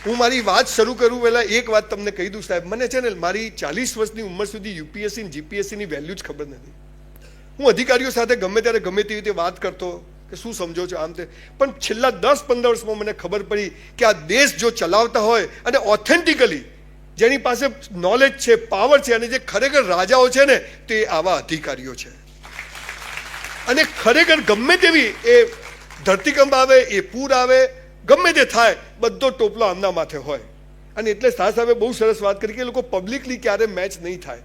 હું મારી વાત શરૂ કરું પહેલાં એક વાત તમને કહી દઉં સાહેબ, મને છે ને મારી 40 વર્ષની ઉંમર સુધી યુપીએસસી જીપીએસસીની વેલ્યુ જ ખબર નથી. હું અધિકારીઓ સાથે ગમે ત્યારે ગમે તેવી રીતે વાત કરતો કે શું સમજો છો આમ તે, પણ છેલ્લા 10-15 વર્ષમાં મને ખબર પડી કે આ દેશ જો ચલાવતા હોય અને ઓથેન્ટિકલી જેની પાસે નોલેજ છે, પાવર છે, અને જે ખરેખર રાજાઓ છે ને તે આવા અધિકારીઓ છે. અને ખરેખર ગમે તેવી એ ધરતીકંપ આવે, એ પૂર આવે, ગમે તે થાય, બધો ટોપલો આમના માથે હોય. અને એટલે સાહેબે બહુ સરસ વાત કરી કે લોકો પબ્લિકલી ક્યારે મેચ નહીં થાય,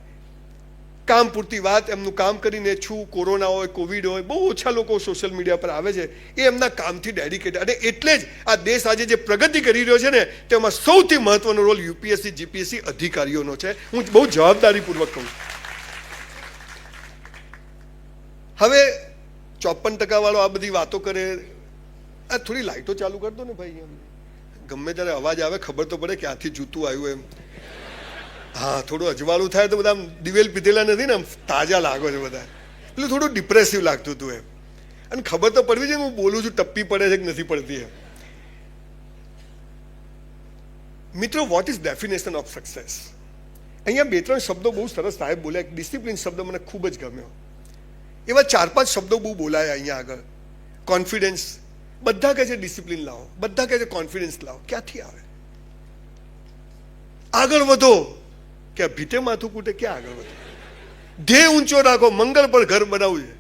કામ પૂરતી વાત, એમનું કામ કરીને છું. કોરોના હોય, કોવિડ હોય, બહુ ઓછા લોકો સોશિયલ મીડિયા પર આવે છે, એ એમના કામથી ડેડિકેટેડ. અને એટલે જ આ દેશ આજે જે પ્રગતિ કરી રહ્યો છે ને તેમાં સૌથી મહત્વનો રોલ યુપીએસસી જીપીએસસી અધિકારીઓનો છે. હું બહુ જવાબદારીપૂર્વક કહું. હવે 54% વાળો આ બધી વાતો કરે, આ થોડી લાઇટો ચાલુ કરી દો ને ભાઈ, એમ ગમે ત્યારે અવાજ આવે ખબર તો પડે ક્યાંથી જૂતું આવ્યું એમ. હા, થોડું અજવાળું થાય તો બધા આમ દિવેલ પીધેલા નથી ને, આમ તાજા લાગો છે બધા, એટલે થોડું ડિપ્રેસિવ લાગતું હતું એમ. અને ખબર તો પડવી છે હું બોલું છું ટપ્પી પડે છે કે નથી પડતી એમ. મિત્રો, what is definition of success? અહીંયા 2-3 શબ્દો બહુ સરસ સાહેબ બોલ્યા. એક ડિસિપ્લિન શબ્દ મને ખૂબ જ ગમ્યો. એવા 4-5 શબ્દો બહુ બોલાયા અહીંયા આગળ. કોન્ફિડન્સ, બધા કહે છે ડિસિપ્લિન લાવો, બધા કહે છે કોન્ફિડન્સ લાવો. ક્યાંથી આવે? આગળ વધો કે ભીતે માથું કૂટે, ક્યાં આગળ વધો? ધ્યેય ઊંચો રાખો, મંગળ પર ઘર બનાવવું છે,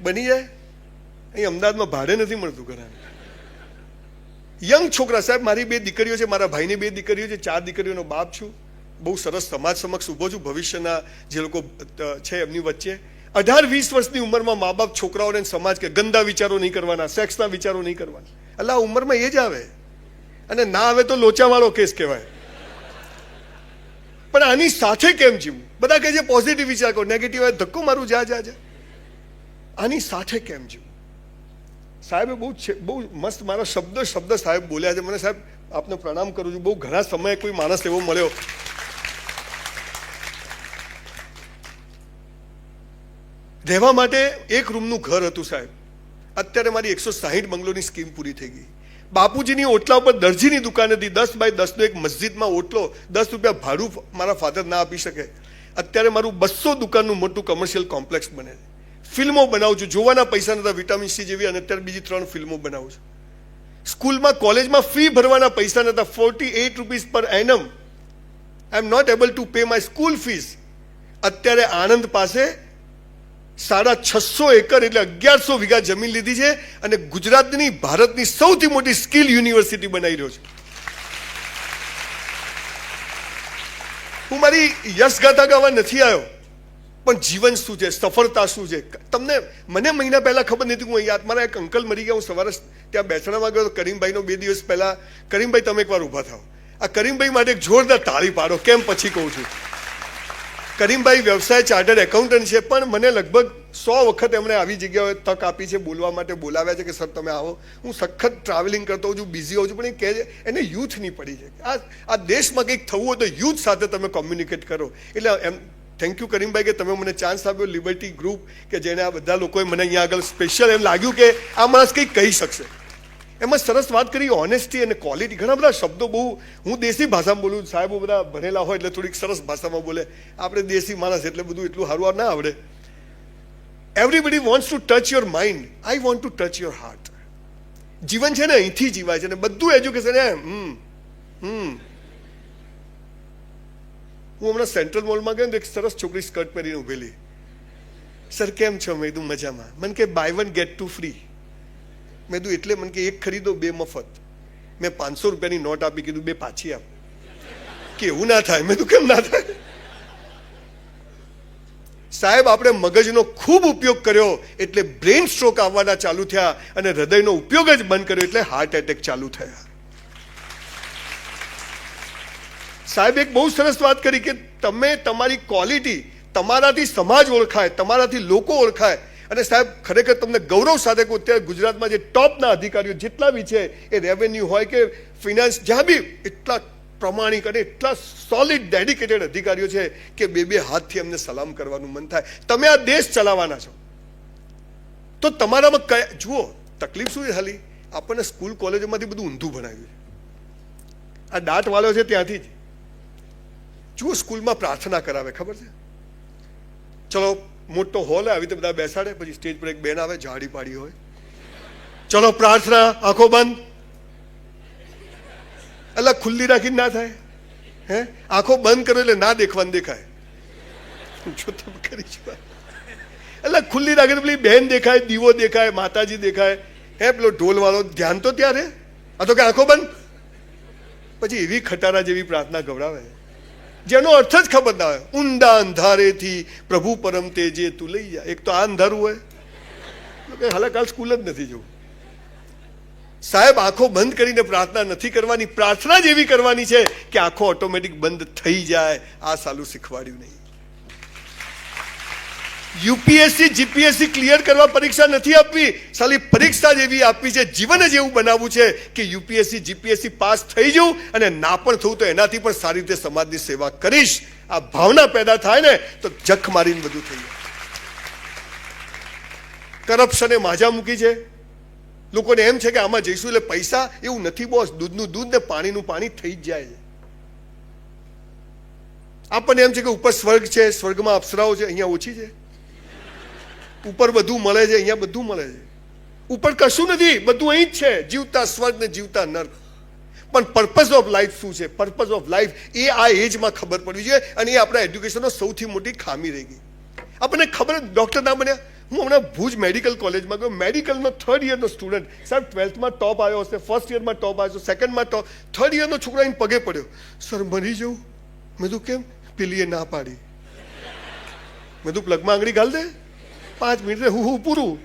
બની જાય. અહીં અમદાવાદમાં ભાડે નથી મળતું ઘર. યંગ છોકરા સાહેબ, મારી 2 દીકરીઓ છે, મારા ભાઈની 2 દીકરીઓ છે, 4 દીકરીઓનો બાપ છું. બહુ સરસ સમાજ સમક્ષ ઊભો છું, ભવિષ્યના જે લોકો છે એમની વચ્ચે. 18-20 વર્ષની ઉંમરમાં મા બાપ છોકરાઓને સમાજ કે ગંદા વિચારો નહીં કરવાના, સેક્સના વિચારો નહીં કરવાના. એટલે આ ઉંમરમાં એ જ આવે, અને ના આવે તો લોચાવાળો કેસ કહેવાય. પણ આની સાથે કેમ જીવવું? બધા કહે છે પોઝિટિવ વિચાર કરો, નેગેટિવ આવે ધક્કો મારું, જા જા જા. આની સાથે કેમ જીવવું? સાહેબે બહુ મસ્ત મારા શબ્દ સાહેબ બોલ્યા છે. મને સાહેબ આપને પ્રણામ કરું છું. બહુ ઘણા સમયે કોઈ માણસ એવો મળ્યો. રહેવા માટે એક રૂમનું ઘર હતું સાહેબ. અત્યારે મારી 160 બંગલોની સ્કીમ પૂરી થઈ ગઈ. બાપુજીની ઓટલા ઉપર દરજીની દુકાન હતી, 10 બાય 10નો એક મસ્જિદમાં ઓટલો, 10 રૂપિયા ભાડું મારા ફાધર ના આપી શકે. અત્યારે મારું 200 દુકાનનું મોટું કમર્શિયલ કોમ્પ્લેક્સ બને છે. ફિલ્મો બનાવું છું, જોવાના પૈસા નતા, વિટામિન સી જેવી, અને અત્યારે બીજી 3 ફિલ્મો બનાવું છું. સ્કૂલમાં કોલેજમાં ફી ભરવાના પૈસા નતા, 48 રૂપીસ પર એનમ. I am not able to pay my school fees. અત્યારે આણંદ પાસે 650 એકર એટલે 1100 વીઘા જમીન લીધી છે, અને ગુજરાતની ભારતની સૌથી મોટી સ્કિલ યુનિવર્સિટી બનાવી રહ્યો છે. હું મારી યશગાથા ગાવા નથી આવ્યો, પણ જીવન શું છે, સફળતા શું છે મને મહિના પહેલા ખબર નથી. હું યાદ, મારા એક અંકલ મરી ગયા. હું સવારે ત્યાં બેસણામાં ગયો, કરીમભાઈનો 2 દિવસ પહેલા. કરીમભાઈ, તમે એકવાર ઊભા થાઓ. આ કરીમભાઈ માટે એક જોરદાર તાળી પાડો. કેમ પછી કહું છું. કરીમભાઈ વ્યવસાય ચાર્ટર્ડ એકાઉન્ટન્ટ છે, પણ મને લગભગ 100 વખત એમણે આવી જગ્યાએ તક આપી છે, બોલવા માટે બોલાવ્યા છે કે સર તમે આવો. હું સખત ટ્રાવેલિંગ કરતો હોઉં છું, બિઝી હોઉં છું, પણ એ કહે છે એને યુથની પડી છે. આ દેશમાં કંઈક થવું હોય તો યુથ સાથે તમે કોમ્યુનિકેટ કરો. એટલે એમ થેન્ક યુ કરીમભાઈ કે તમે મને ચાન્સ આપ્યો. લિબર્ટી ગ્રુપ કે જેને આ બધા લોકોએ મને અહીંયા આગળ સ્પેશિયલ એમ લાગ્યું કે આ માણસ કંઈક કહી શકશે. એમાં સરસ વાત કરી, ઓનેસ્ટી અને ક્વોલિટી. ઘણા બધા શબ્દો બહુ, હું દેશી ભાષામાં બોલું, સાહેબો બધા ભણેલા હોય એટલે થોડીક સરસ ભાષામાં બોલે. આપણે દેશી માણસ એટલે બધું એટલું સારું ના આવડે. Everybody wants to touch your mind, I want to touch your heart. જીવન છે ને અહીંથી જીવાય છે, ને બધું એજ્યુકેશન હું હમણાં સેન્ટ્રલ મોલમાં ગયો ને, એક સરસ છોકરી સ્કર્ટ પહેરીને ઉભેલી. સર કેમ છો? મેં કીધું મજામાં. મને કે બાય 1 get 2 ફ્રી. મેં કીધું એટલે? મને કે 1 ખરીદો 2 મફત. મેં 500 રૂપિયાની નોટ આપી, કીધું 2 પાછી આપ. કે એવું ના થાય. મેં કીધું કેમ ના થાય? સાહેબ, આપણે મગજનો ખૂબ ઉપયોગ કર્યો એટલે બ્રેન સ્ટ્રોક આવવાના ચાલુ થયા, અને હૃદયનો ઉપયોગ જ બંધ કર્યો એટલે હાર્ટ એટેક ચાલુ થયા. સાહેબ એક બહુ સરસ વાત કરી કે તમે તમારી ક્વોલિટી, તમારાથી સમાજ ઓળખાય, તમારાથી લોકો ઓળખાય. અને સાહેબ ખરેખર તમને ગૌરવ સાથે કહું, અત્યારે ગુજરાતમાં જે ટોપના અધિકારીઓ જેટલા બી છે, એ રેવન્યુ હોય કે ફિનાન્સ, જ્યાં બી એટલા પ્રમાણિક અને એટલા સોલિડ ડેડિકેટેડ અધિકારીઓ છે કે 2 હાથથી એમને સલામ કરવાનું મન થાય. તમે આ દેશ ચલાવવાના છો તો તમારામાં જુઓ તકલીફ શું છે. ખાલી આપણને સ્કૂલ કોલેજોમાંથી બધું ઊંધું ભણાવ્યું છે. આ દાટ વાળો છે ત્યાંથી જ. જુઓ સ્કૂલમાં પ્રાર્થના કરાવે, ખબર છે? ચલો મોટો હોલ આવી રીતે બધા બેસાડે, પછી સ્ટેજ પર એક બેન આવે, જાડી પાડી હોય, ચલો પ્રાર્થના, આંખો બંધ. એટલે ખુલ્લી રાખીને ના થાય, હે? આંખો બંધ કરો એટલે ના દેખવાનું દેખાય. જો તમે કરી શકો એટલે ખુલ્લી રાખીને પેલી બેન દેખાય, દીવો દેખાય, માતાજી દેખાય, હે પેલો ઢોલ વાળો, ધ્યાન તો ત્યારે. આ તો કે આંખો બંધ. પછી એવી ખટારા જેવી પ્રાર્થના ગવડાવે જેનો અર્થ જ ખબર ના હોય. ઊંડા અંધારેથી પ્રભુ પરમ તેજે તું લઈ જા. એક તો આ અંધારું હોય, હાલે કાલ સ્કૂલ જ નથી જવું. સાહેબ આંખો બંધ કરીને પ્રાર્થના નથી કરવાની, પ્રાર્થના જ એવી કરવાની છે કે આંખો ઓટોમેટિક બંધ થઈ જાય. આ સાલું શીખવાડ્યું નહીં. યુપીએસસી જીપીએસસી ક્લિયર કરવા પરીક્ષા નથી આપવી, સાલી પરીક્ષા જ એવી આપવી છે, જીવન જ એવું બનાવવું છે કે યુપીએસસી જીપીએસસી પાસ થઈ જવું, અને ના પણ થવું તો એનાથી પણ સારી રીતે સમાજની સેવા કરીશ. આ ભાવના પેદા થાય ને તો જખ મારીને બધું થઈ જાય. કરપ્શને માજા મૂકી છે. લોકોને એમ છે કે આમાં જઈશું એટલે પૈસા, એવું નથી બોસ. દૂધનું દૂધ ને પાણીનું પાણી થઈ જ જાય છે. આપણને એમ છે કે ઉપર સ્વર્ગ છે, સ્વર્ગમાં અપ્સરાઓ છે, અહીંયા ઓછી છે. ઉપર બધું મળે છે, અહીંયા બધું મળે છે. ઉપર કશું નથી, બધું અહીં જ છે. જીવતા સ્વર્ગ ને જીવતા નર્ક. પણ પર્પઝ ઓફ લાઈફ શું છે? પર્પઝ ઓફ લાઈફ એ આ એજમાં ખબર પડવી જોઈએ, અને એ આપણા એડ્યુકેશનનો સૌથી મોટી ખામી રહી ગઈ. આપણને ખબર, ડોક્ટર ના બન્યા. હું હમણાં ભુજ મેડિકલ કોલેજમાં ગયો, મેડિકલનો 3rd યરનો સ્ટુડન્ટ, સાહેબ 12થમાં ટોપ આવ્યો હશે, 1st યરમાં ટોપ આવ્યો, 2ndમાં ટોપ, 3rd યરનો છોકરો આવીને પગે પડ્યો, સર મરી જવું. મેં તું કેમ? પેલીએ ના પાડી. મેં તું પ્લગમાં આંગળી ઘાલ દે, 5 મિનિટ હું પૂરું.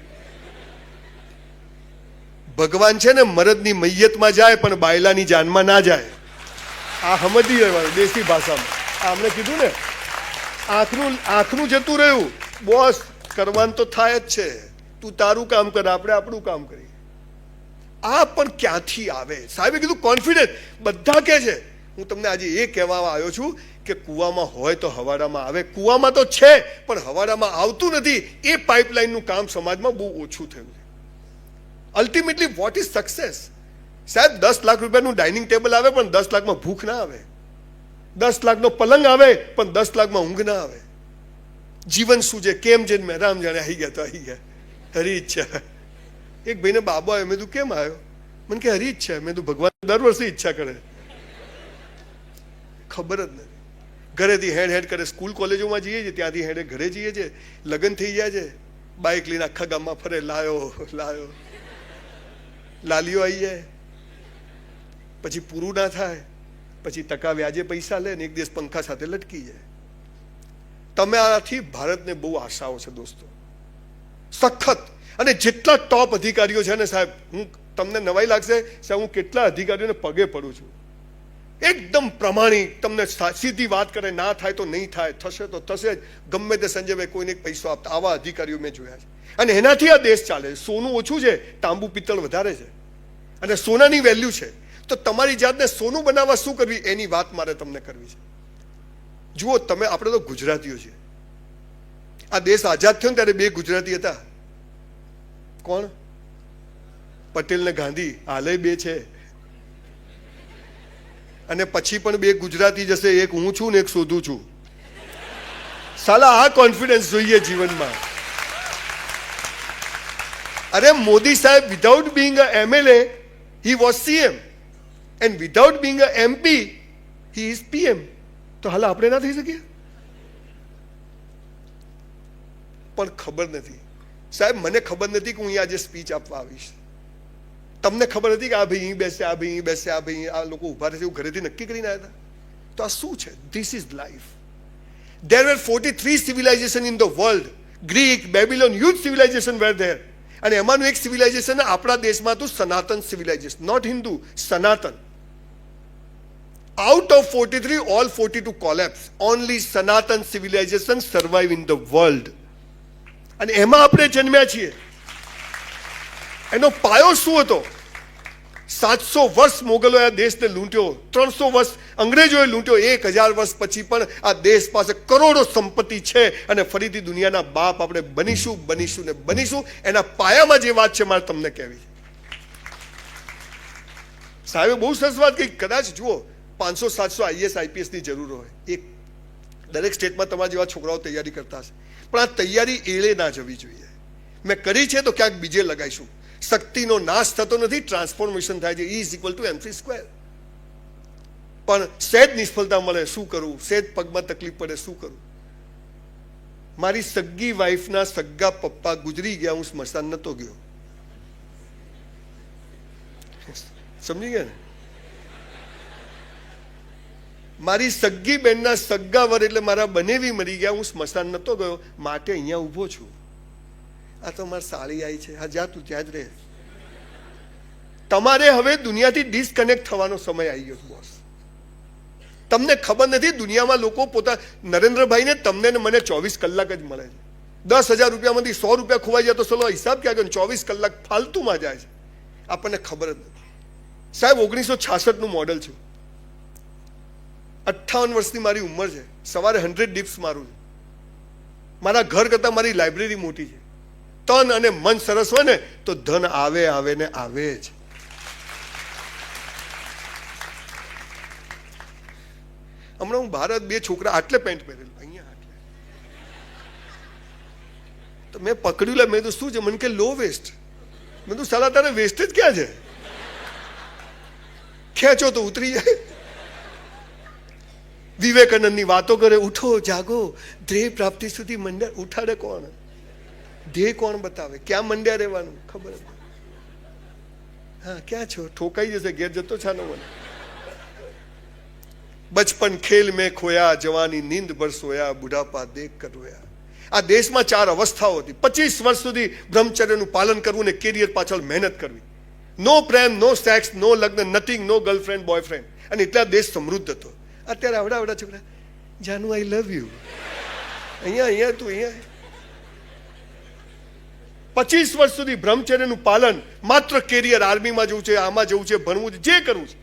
ભગવાન છે ને મરદની મૈયતમાં જાય પણ બાયલાની જાનમાં ના જાય. આ સમજી લેવાનું દેશી ભાષામાં. આ અમને કીધું ને, આંખનું જતું રહ્યું, બોસ કરવાનું તો થાય જ છે. તું તારું કામ કર, આપણે આપણું કામ કરીએ. આ પણ ક્યાંથી આવે? સાહેબે કીધું કોન્ફિડન્સ. બધા કહે છે. હું તમને આજે એ કહેવા આવ્યો છું કે કુવામાં હોય તો હવાડામાં આવે. કુવામાં તો છે પણ હવાડામાં આવતું નથી. એ પાઇપલાઇનનું કામ સમાજમાં બહુ ઓછું થયું છે. Ultimately what is success? સાહેબ 10 લાખ રૂપિયાનું ડાઇનિંગ ટેબલ આવે પણ 10 લાખમાં ભૂખ ના આવે. 10 લાખનો પલંગ આવે પણ 10 લાખમાં ઊંઘ ના આવે. જીવન શું છે? કેમ છે? મેં રામ જાણે આવી ગયા તો આવી ગયા. હરી ઈચ્છા. એક ભાઈને બાબો આવ્યો, મેં તું કેમ આવ્યો? મને કે હરી ઈચ્છા. મેં તું ભગવાન દર વર્ષે ઈચ્છા કરે, ખબર જ નથી. ઘરેથી હેડ કરે, સ્કૂલ કોલેજોમાં જઈએ છીએ, ત્યાંથી હેડે ઘરે જઈએ છીએ, લગ્ન થઈ જાય છે, બાઇક લઈને આખા ગામમાં ફરે, લાયો લાલીઓ આવી જાય, પછી પૂરું ના થાય, પછી ટકા વ્યાજે પૈસા લે ને એક દિવસ પંખા સાથે લટકી જાય. તમે આથી ભારતને બહુ આશાઓ છે દોસ્તો, સખત. અને જેટલા ટોપ અધિકારીઓ છે ને સાહેબ, હું તમને નવાઈ લાગશે સાહેબ, હું કેટલા અધિકારીઓને પગે પડું છું. એકદમ પ્રમાણિક, તમને સીધી વાત કરે, ના થાય તો નહીં થાય, થશે તો થશે જ, ગમે તે સંજય કોઈને પૈસો આપતા. આવા અધિકારીઓ મેં જોયા છે, અને એનાથી આ દેશ ચાલે છે. સોનું ઓછું છે, તાંબુ પિત્તળ વધારે છે, અને સોનાની વેલ્યુ છે. તો તમારી જાતને સોનું બનાવવા શું કરવી, એની વાત મારે તમને કરવી છે. જુઓ તમે, આપણે તો ગુજરાતીઓ છીએ. આ દેશ આઝાદ થયો ને ત્યારે 2 ગુજરાતી હતા. કોણ? પટેલ ને ગાંધી. હાલે 2 છે, અને પછી પણ 2 ગુજરાતી જશે. એક હું છું ને એક શોધું છું. સાલા આ કોન્ફિડન્સ જોઈએ જીવનમાં. અરે મોદી સાહેબ, without being a MLA he was CM, and without being a MP he is PM. તો હાલ આપણે ના થઈ શકીએ? પણ ખબર નથી સાહેબ, મને ખબર નથી કે હું આજે સ્પીચ આપવા આવીશ. તમને ખબર હતી કે આ ભાઈ અહીં બેસે, આ ભાઈ અહીં બેસે, આ ભાઈ આ લોકો ઉભા રહેશે, એવું ઘરેથી નક્કી કરીને આવ્યા હતા? તો આ શું છે? This is life. There were 43 civilization in the world. Greek, Babylon, huge civilization were there. અને એમાંનું એક સિવિલાઇઝેશન આપણા દેશમાં હતું, સનાતન સિવિલાઇઝેશન, નોટ હિન્દુ, સનાતન. Out of 43, all 42 collapsed. Only Sanatan civilization survive in the world. અને એમાં આપણે જન્મ્યા છીએ. એનો પાયો શું હતો? 700 વર્ષ મોગલોએ આ દેશને લૂંટ્યો, 300 વર્ષ અંગ્રેજોએ લૂંટ્યો, 1000 વર્ષ પછી પણ આ દેશ પાસે કરોડો સંપત્તિ છે, અને ફરીથી દુનિયાના બાપ આપણે બનીશું ને બનીશું. એના પાયામાં જે વાત છે મારે તમને કહેવી. સાહેબે બહુ સરસ વાત કહી. કદાચ જુઓ, 500-700 IAS IPSની જરૂર હોય. એક દરેક સ્ટેટમાં તમારા જેવા છોકરાઓ તૈયારી કરતા હશે, પણ આ તૈયારી એળે ના જવી જોઈએ. મેં કરી છે તો ક્યાંક બીજે લગાવીશું. શક્તિનો નાશ થતો નથી, ટ્રાન્સફોર્મેશન થાય છે. E=mc². પણ સહેજ નિષ્ફળતા મળે, શું કરવું? સહેજ પગમાં તકલીફ પડે, શું કરવું? મારી સગ્ગી વાઈફના સગ્ગા પપ્પા ગુજરી ગયા, હું સ્મશાન નતો ગયો. સમજી ગયા ને? મારી સગ્ગી બેનના સગ્ગા વર એટલે મારા બનેવી મરી ગયા, હું સ્મશાન નતો ગયો, માટે અહીંયા ઊભો છું. આ તો મારી સાળી આવી છે, હા જા તું ત્યાં જ રહે. તમારે હવે દુનિયાથી ડિસ્કનેક્ટ થવાનો સમય આવી ગયો બોસ. તમને ખબર નથી દુનિયામાં લોકો પોતા નરેન્દ્રભાઈને તમને ને મને 24 કલાક જ મળે છે. 10,000 રૂપિયામાંથી 100 રૂપિયા ખોવાઈ જાય તો ચલો હિસાબ ક્યાં ગયો? 24 કલાક ફાલતુમાં જાય છે, આપણને ખબર જ નથી. સાહેબ 1966નું મોડલ છું, 58 વર્ષની મારી ઉંમર છે. સવારે 100 ડિપ્સ મારું છું. મારા ઘર કરતાં મારી લાઇબ્રેરી મોટી છે. તન અને મન સરસ હોય ને તો ધન આવે આવે ને આવે જ. હમણાં હું ભારત 2 છોકરા આટલે પેન્ટ પહેરેલું, અહીંયા આટલે, તો મેં પકડ્યું લે. મેં તો શું છે? મને કે લો વેસ્ટ. મેં તો સાલા તારે વેસ્ટ જ ક્યાં છે? ખેંચો તો ઉતરી જાય. વિવેકાનંદની વાતો કરે, ઉઠો જાગો ધ્યેય પ્રાપ્તિ સુધી મંડ્યા. ઉઠાડે કોણ? ધ્યેય કોણ બતાવે? ક્યાં મંડ્યા રહેવાનું ખબર? હા ક્યાં છો? ઠોકાઈ જશે, ઘેર જતો છાનો મને. બચપન ખેલ મેં ખોયા, જવાની નીંદ ભર સોયા, બુઢાપા દેખ કર રોયા. આ દેશમાં 4 અવસ્થાઓ હતી. 25 વર્ષ સુધી બ્રહ્મચર્યનું પાલન કરવું ને કેરિયર પાછળ મહેનત કરવી. નો પ્રેમ, નો સેક્સ, નો લગ્ન, નથિંગ, નો ગર્લફ્રેન્ડ બોયફ્રેન્ડ. અને એટલા દેશ સમૃદ્ધ હતો. અત્યારે આવડા છોકરા, જાનુ આઈ લવ યુ, અહીંયા તું અહીંયા. 25 વર્ષ સુધી બ્રહ્મચર્યનું પાલન, માત્ર કેરિયર, આર્મીમાં જવું છે, આમાં જવું છે, ભણવું છે, જે કરવું છે.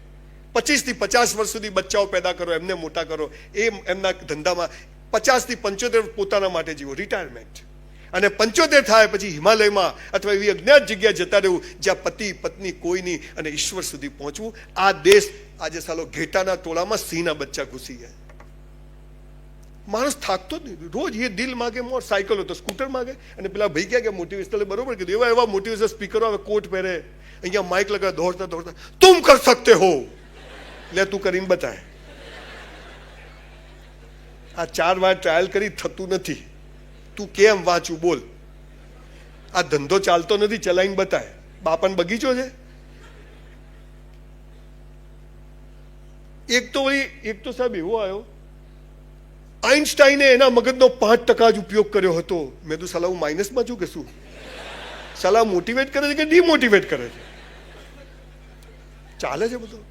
25 થી 50 વર્ષ સુધી બચ્ચાઓ પેદા કરો, એમને મોટા કરો, એ એમના ધંધામાં. 50 થી 75 પોતાના માટે જીવો, રિટાયરમેન્ટ. અને 75 થાય પછી હિમાલયમાં અથવા એવી અજ્ઞાત જગ્યાએ જતા રહેવું જ્યાં પતિ પત્ની કોઈ નહીં, અને ઈશ્વર સુધી પહોંચવું. આ દેશ આજે સાલો ઘેટાના ટોળામાં સિંહના બચ્ચા ઘૂસી ગયા. માણસ થાકતો જ નહીં. રોજ એ દિલ માગે મોર, સાયકલ હોય તો સ્કૂટર માગે. અને પેલા ભાઈ ક્યાં મોટિવેશનલ, બરોબર કીધું, એવા મોટિવેશનલ સ્પીકરો આવે, કોટ પહેરે, અહીંયા માઇક લગા, દોડતા તુમ કર સકતે હો, લે તું કરીને બતાય. આ 4 વાર ટ્રાયલ કરી, થતું નથી. તું કેમ વાંચું બોલ? આ ધંધો ચાલતો નથી, ચલાવીને બતાય. બાપાને બગીચો છે. એક તો સાહેબ એવો આવ્યો, આઇન્સ્ટાઈને એના મગજનો 5% જ ઉપયોગ કર્યો હતો. મેં તો સાલા હું માઇનસમાં છું કે શું? સાલા મોટિવેટ કરે છે કે ડિમોટિવેટ કરે છે? ચાલે છે બધું.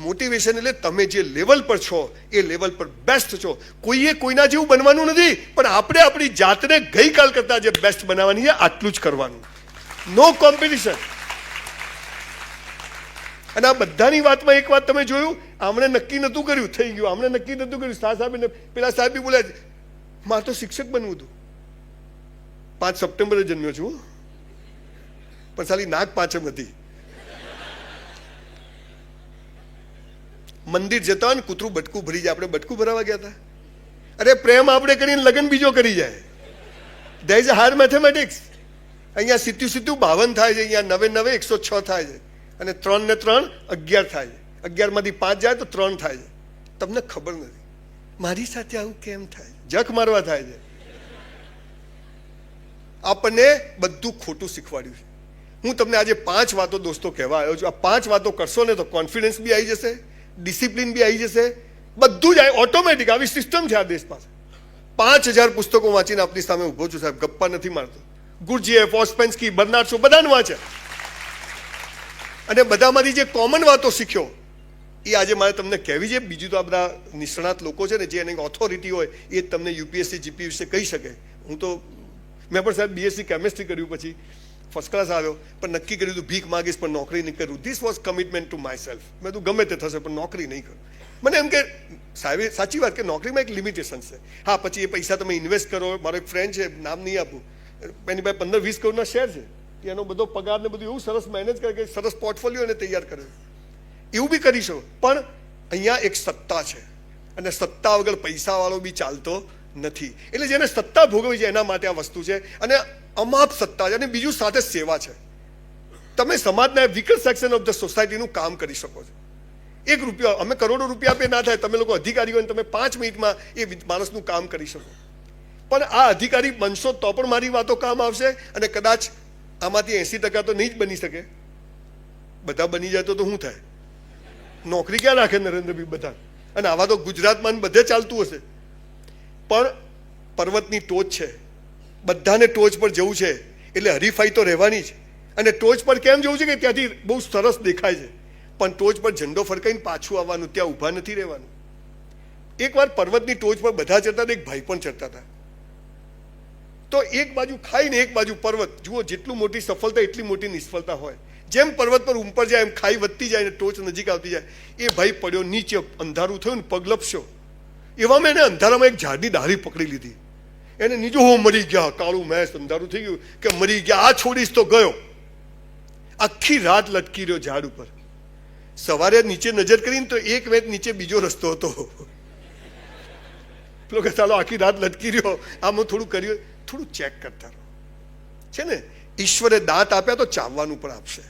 મોટિવેશન એટલે તમે જે લેવલ પર છો એ લેવલ પર બેસ્ટ છો. કોઈએ કોઈના જેવું બનવાનું નથી, પણ આપણે આપણી જાતને ગઈકાલ કરતા જે બેસ્ટ બનાવવાની છે, આટલું જ કરવાનું. નો કોમ્પિટિશન. અને આ બધાની વાતમાં એક વાત તમે જોયું, આમણે નક્કી નહોતું કર્યું, થઈ ગયું. આમણે નક્કી નહોતું કર્યું, સાહેબ પેલા સાહેબ બી બોલ્યા, મારે તો શિક્ષક બનવું હતું. 5 સપ્ટેમ્બરે જન્મ્યો છું, પણ સાલી નાગ પાંચમ હતી. મંદિર જતા હોય ને કૂતરું બટકું ભરી જાય, આપણે બટકું ભરાવા ગયા હતા. અરે પ્રેમ આપણે કરીને લગ્ન બીજો કરી જાય. There is a higher mathematics. અહીંયા સીધું 52 થાય છે, અહીંયા 9 106 થાય છે, અને 3 ને 3 11 થાય છે. 11 માંથી 5 જાય તો 3 થાય છે. તમને ખબર નથી મારી સાથે આવું કેમ થાય? જખ મારવા થાય છે. આપણને બધું ખોટું શીખવાડ્યું છે. હું તમને આજે 5 વાતો દોસ્તો કહેવા આવ્યો છું. આ 5 વાતો કરશો ને તો કોન્ફિડન્સ બી આવી જશે, ડિસિપ્લિન બી આવી જશે, બધું જ ઓટોમેટિક. આવી સિસ્ટમ છે આ દેશ પાસે. 5000 પુસ્તકો વાંચીને આપની સામે ઉભો છું સાહેબ, ગપ્પા નથી મારતો. ગુરજીએફ, ઓસ્પેન્સ્કી, બર્નાર્ડ શો, બધાને વાંચે. અને બધામાંથી જે કોમન વાતો શીખ્યો એ આજે મારે તમને કહેવી છે. બીજું તો આ બધા નિષ્ણાત લોકો છે ને, જે એની ઓથોરિટી હોય, એ તમને યુપીએસસી જીપી વિશે કહી શકે. હું તો મેં પણ સાહેબ બીએસસી કેમેસ્ટ્રી કર્યું, પછી ફર્સ્ટ ક્લાસ આવ્યો, પણ નક્કી કર્યું હતું ભીખ માગીશ પણ નોકરી નહીં કરું. This was commitment to my self. મેં તો ગમે તે થશે પણ નોકરી નહીં કરું. મને એમ કે સાહેબ સાચી વાત કે નોકરીમાં એક લિમિટેશન છે. હા પછી એ પૈસા તમે ઇન્વેસ્ટ કરો. મારો એક ફ્રેન્ડ છે, નામ નહીં આપું, એની પાસે 15-20 કરોડના શેર છે. એનો બધો પગાર ને બધું એવું સરસ મેનેજ કરે કે સરસ પોર્ટફોલિયો એને તૈયાર કરે. એવું બી કરી શકો. પણ અહીંયા એક સત્તા છે, અને સત્તા વગર પૈસાવાળો બી ચાલતો નથી. એટલે જેને સત્તા ભોગવી છે એના માટે આ વસ્તુ છે, અને અમાપ સત્તા છે. અને બીજું સાથે સેવા છે. તમે સમાજના વીકર સેક્શન ઓફ ધ સોસાયટીનું કામ કરી શકો છો. 1 રૂપિયા, અમે કરોડો રૂપિયા આપે ના થાય, તમે લોકો અધિકારીઓ તમે 5 મિનિટમાં એ માણસનું કામ કરી શકો. પણ આ અધિકારી બનશો તો પણ મારી વાતો કામ આવશે, અને કદાચ આમાંથી 80% તો નહીં જ બની શકે. બધા બની જાય તો શું થાય? નોકરી ક્યાં રાખે નરેન્દ્રભાઈ બધા? અને આવા તો ગુજરાતમાં બધે ચાલતું હશે. પણ પર્વતની ટોચ છે, બધાને ટોચ પર જવું છે, એટલે હરીફાઈ તો રહેવાની જ. અને ટોચ પર કેમ જવું છે કે ત્યાંથી બહુ સરસ દેખાય છે, પણ ટોચ પર ઝંડો ફરકાઈને પાછું આવવાનું, ત્યાં ઊભા નથી રહેવાનું. એકવાર પર્વતની ટોચ પર બધા ચડતા હતા, એક ભાઈ પણ ચડતા હતા. તો એક બાજુ ખાઈ ને એક બાજુ પર્વત. જુઓ, જેટલું મોટી સફળતા એટલી મોટી નિષ્ફળતા હોય. જેમ પર્વત પર ઉપર જાય એમ ખાઈ વધતી જાય ને ટોચ નજીક આવતી જાય. એ ભાઈ પડ્યો નીચે, અંધારું થયું ને પગ લપસ્યો. એવામાં એને અંધારામાં એક ઝાડની ડાળી પકડી લીધી. એને નીચે હો મરી ગયા, કાળું મેસ અંધારું થઈ ગયું કે મરી ગયા, આ છોડીશ તો ગયો. આખી રાત લટકી રહ્યો ઝાડ ઉપર. સવારે નીચે નજર કરીને તો 1 મેચ નીચે બીજો રસ્તો હતો. પેલો કે ચાલો આખી રાત લટકી રહ્યો, આમાં થોડું કર્યું, થોડું ચેક કરતા રહો. છે ને, ઈશ્વરે દાંત આપ્યા તો ચાવવાનું પણ આપશે.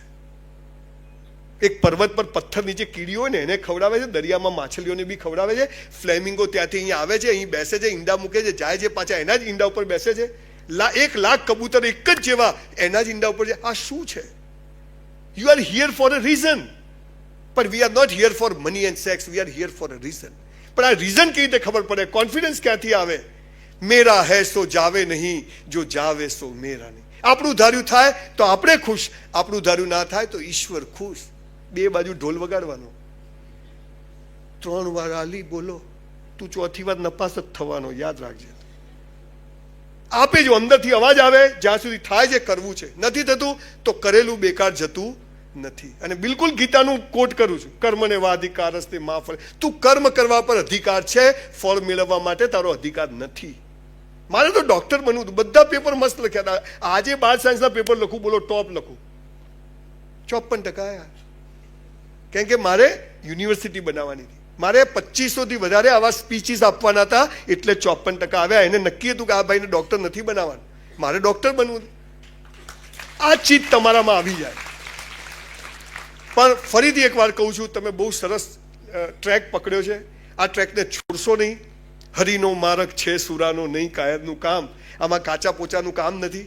એક પર્વત પર પથ્થર નીચે કીડીઓ હોય ને એને ખવડાવે છે, દરિયામાં માછલીઓને બી ખવડાવે છે. ફ્લેમિંગો ત્યાંથી અહીંયા આવે છે, અહીં બેસે છે, ઈંડા મૂકે છે, જાય છે, પાછા એના જ ઈંડા ઉપર બેસે છે. 1 લાખ કબૂતર એક જ જેવા એના જ ઈંડા ઉપર છે. આ શું છે? You are here for a reason, but we are not here for money and sex. We are here for a reason. પણ આ રીઝન કેવી રીતે ખબર પડે? કોન્ફિડન્સ ક્યાંથી આવે? મેરા હૈ સો જાવે નહીં, જો જાવે સો મેરા નહીં. આપણું ધાર્યું થાય તો આપણે ખુશ, આપણું ધાર્યું ના થાય તો ઈશ્વર ખુશ. 2 બાજુ ઢોલ વગાડવાનો. 3 વાર આલી બોલો, તું 4થી વાર નપાસ જ થવાનો, યાદ રાખજે. આપે જો અંદરથી અવાજ આવે, જ્યાં સુધી થાય છે કરવું છે, નથી થતું તો કરેલું બેકાર જતું નથી. અને બિલકુલ ગીતાનું કોટ કરું છું, કર્મને વાધિકાર હસ્તે મા ફળ. તું કર્મ કરવા પર અધિકાર છે, ફળ મેળવવા માટે તારો અધિકાર નથી. મારે તો ડોક્ટર બનવું હતું, બધા પેપર મસ્ત લખ્યા હતા. આજે 12 સાયન્સના પેપર લખું, બોલો ટોપ લખું, 54% આવ્યા. કેમ કે મારે યુનિવર્સિટી બનાવવાની હતી, મારે 2500 થી વધારે આવા સ્પીચીસ આપવાના હતા, એટલે 54% આવ્યા. એને નક્કી હતું કે આ ભાઈને ડોક્ટર નથી બનાવવાનું, મારે ડોક્ટર બનવું. આ ચીજ તમારામાં આવી જાય. પણ ફરીથી એકવાર કહું છું, તમે બહુ સરસ ટ્રેક પકડ્યો છે. આ ટ્રેકને છોડશો નહીં. હરિનો માર્ગ છે, સુરાનો નહીં કાયરનું કામ. આમાં કાચા પોચાનું કામ નથી.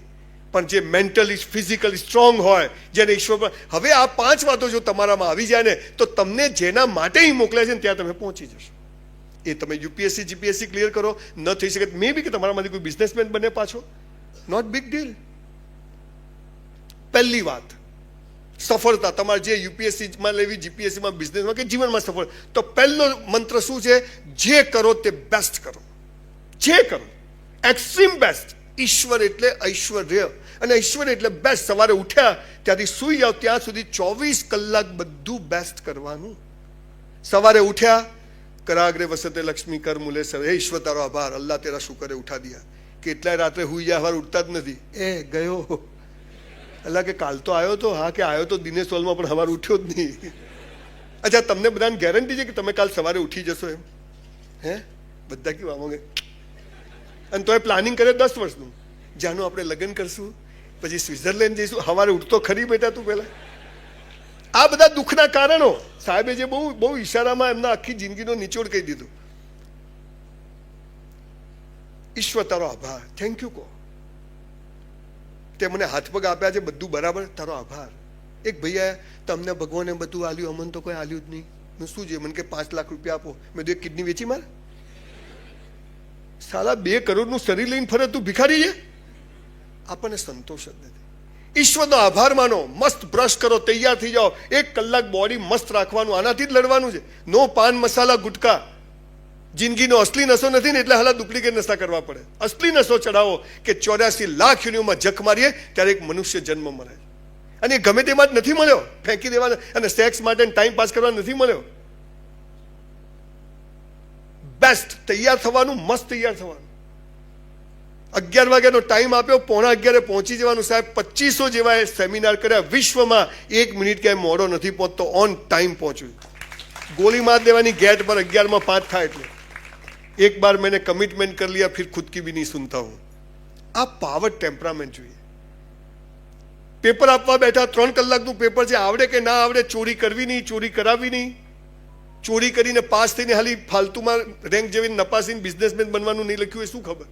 પણ જે મેન્ટલી ફિઝિકલી સ્ટ્રોંગ હોય, જેને ઈશ્વર પર, હવે આ 5 વાતો જો તમારામાં આવી જાય ને તો તમને જેના માટે ही મોકલે છે ને ત્યાં તમે પહોંચી જશો. એ તમે યુપીએસસી જીપીએસસી ક્લિયર કરો, ન થઈ શકે મે બી કે તમારામાંથી કોઈ બિઝનેસમેન બને પાછો, નોટ બિગ ડીલ. પહેલી વાત, સફળતા તમારે જે યુપીએસસીમાં લેવી, જીપીએસસીમાં, બિઝનેસમાં કે જીવનમાં સફળ, તો પહેલો મંત્ર શું છે? જે કરો તે બેસ્ટ કરો. જે કરો એક્સ્ટ્રીમ બેસ્ટ. ઈશ્વર એટલે ઐશ્વર્ય, અને ઐશ્વર્ય એટલે બેસ્ટ. સવારે ઉઠ્યા ત્યાંથી સુઈ જાઓ ત્યાં સુધી 24 કલાક બધું બેસ્ટ કરવાનું. સવારે ઉઠ્યા, કરાગ્રે વસતે લક્ષ્મી કર મુલે સર. હે ઈશ્વર તારો આભાર, અલ્લાહ તેરા શુકરે ઉઠા દિયા. કેટલાય રાત્રે હુઈ જાય, સવારે ઉઠતા જ નથી. એ ગયો, અલ્લાહ કે કાલ તો આવ્યો તો, હા કે આવ્યો તો દિનેશ હોલમાં, પણ સવારે ઉઠ્યો જ નહીં. અચ્છા, તમને બધાને ગેરંટી છે કે તમે કાલ સવારે ઉઠી જશો એમ? હે બધા કેવા માંગે? અને તો એ પ્લાનિંગ કરે 10 વર્ષનું. જાનું આપણે લગ્ન કરશું, પછી સ્વિટ્ઝરલેન્ડ જઈશું. સવારે ઉઠતો ખરી બેટા તું પહેલા? આ બધા દુઃખના કારણો સાહેબે જે બહુ બહુ ઈશારામાં એમના આખી જિંદગીનો નિચોડ કહી દીધો. ઈશ્વર તારો આભાર, થેન્ક યુ કહો. તે મને હાથ પગ આપ્યા છે, બધું બરાબર, તારો આભાર. એક ભૈયા, તમને ભગવાને બધું આલ્યું, અમને તો કોઈ આલ્યું જ નહીં. હું શું છે? મને કે 5 લાખ રૂપિયા આપો. મેં તો એક કિડની વેચી મારે. સાલા 2 કરોડનું શરીર લઈને ફરે, તું ભિખારી છે? આપણને સંતોષ જ નથી. ઈશ્વરનો આભાર માનો, મસ્ત બ્રશ કરો, તૈયાર થઈ જાઓ. 1 કલાક બોડી મસ્ત રાખવાનું, આનાથી જ લડવાનું છે. નો પાન મસાલા ગુટકા. જિંદગીનો અસલી નશો નથી ને, એટલે હાલા ડુપ્લિકેટ નશા કરવા પડે. અસલી નશો ચડાવો કે 84 લાખ યુનિઓમાં જખ મારીએ ત્યારે એક મનુષ્ય જન્મ મળે, અને એ ગમે તેમાં જ નથી મળ્યો, ફેંકી દેવાનો. અને સેક્સ માટે ટાઈમ પાસ કરવા નથી મળ્યો. બેસ્ટ તૈયાર થવાનું, મસ્ત તૈયાર થવાનું. 11 વાગ્યાનો ટાઈમ આપ્યો, 11:15 પહોંચી જવાનું. સાહેબ 2500 જેવા સેમિનાર કર્યા વિશ્વમાં, 1 મિનિટ ક્યાંય મોડો નથી પહોંચતો, ઓન ટાઈમ પહોંચ્યું. गोली मार देवानी गेट पर 11 में 5 था એટલે एक बार मैंने कमिटमेंट कर लिया फिर खुद की भी नहीं सुनता हूं आ पावर टेम्परामेंट જોઈએ पेपर આપવા બેઠા 3 કલાકનું પેપર છે આવડે કે ના આવડે ચોરી કરવી નહીં ચોરી કરાવી નહીં ચોરી કરીને પાસ થઈને ખાલી ફાલતુમાં રેન્ક જેવી નપાસીને બિઝનેસમેન બનવાનું નહીં લખ્યું એ શું ખબર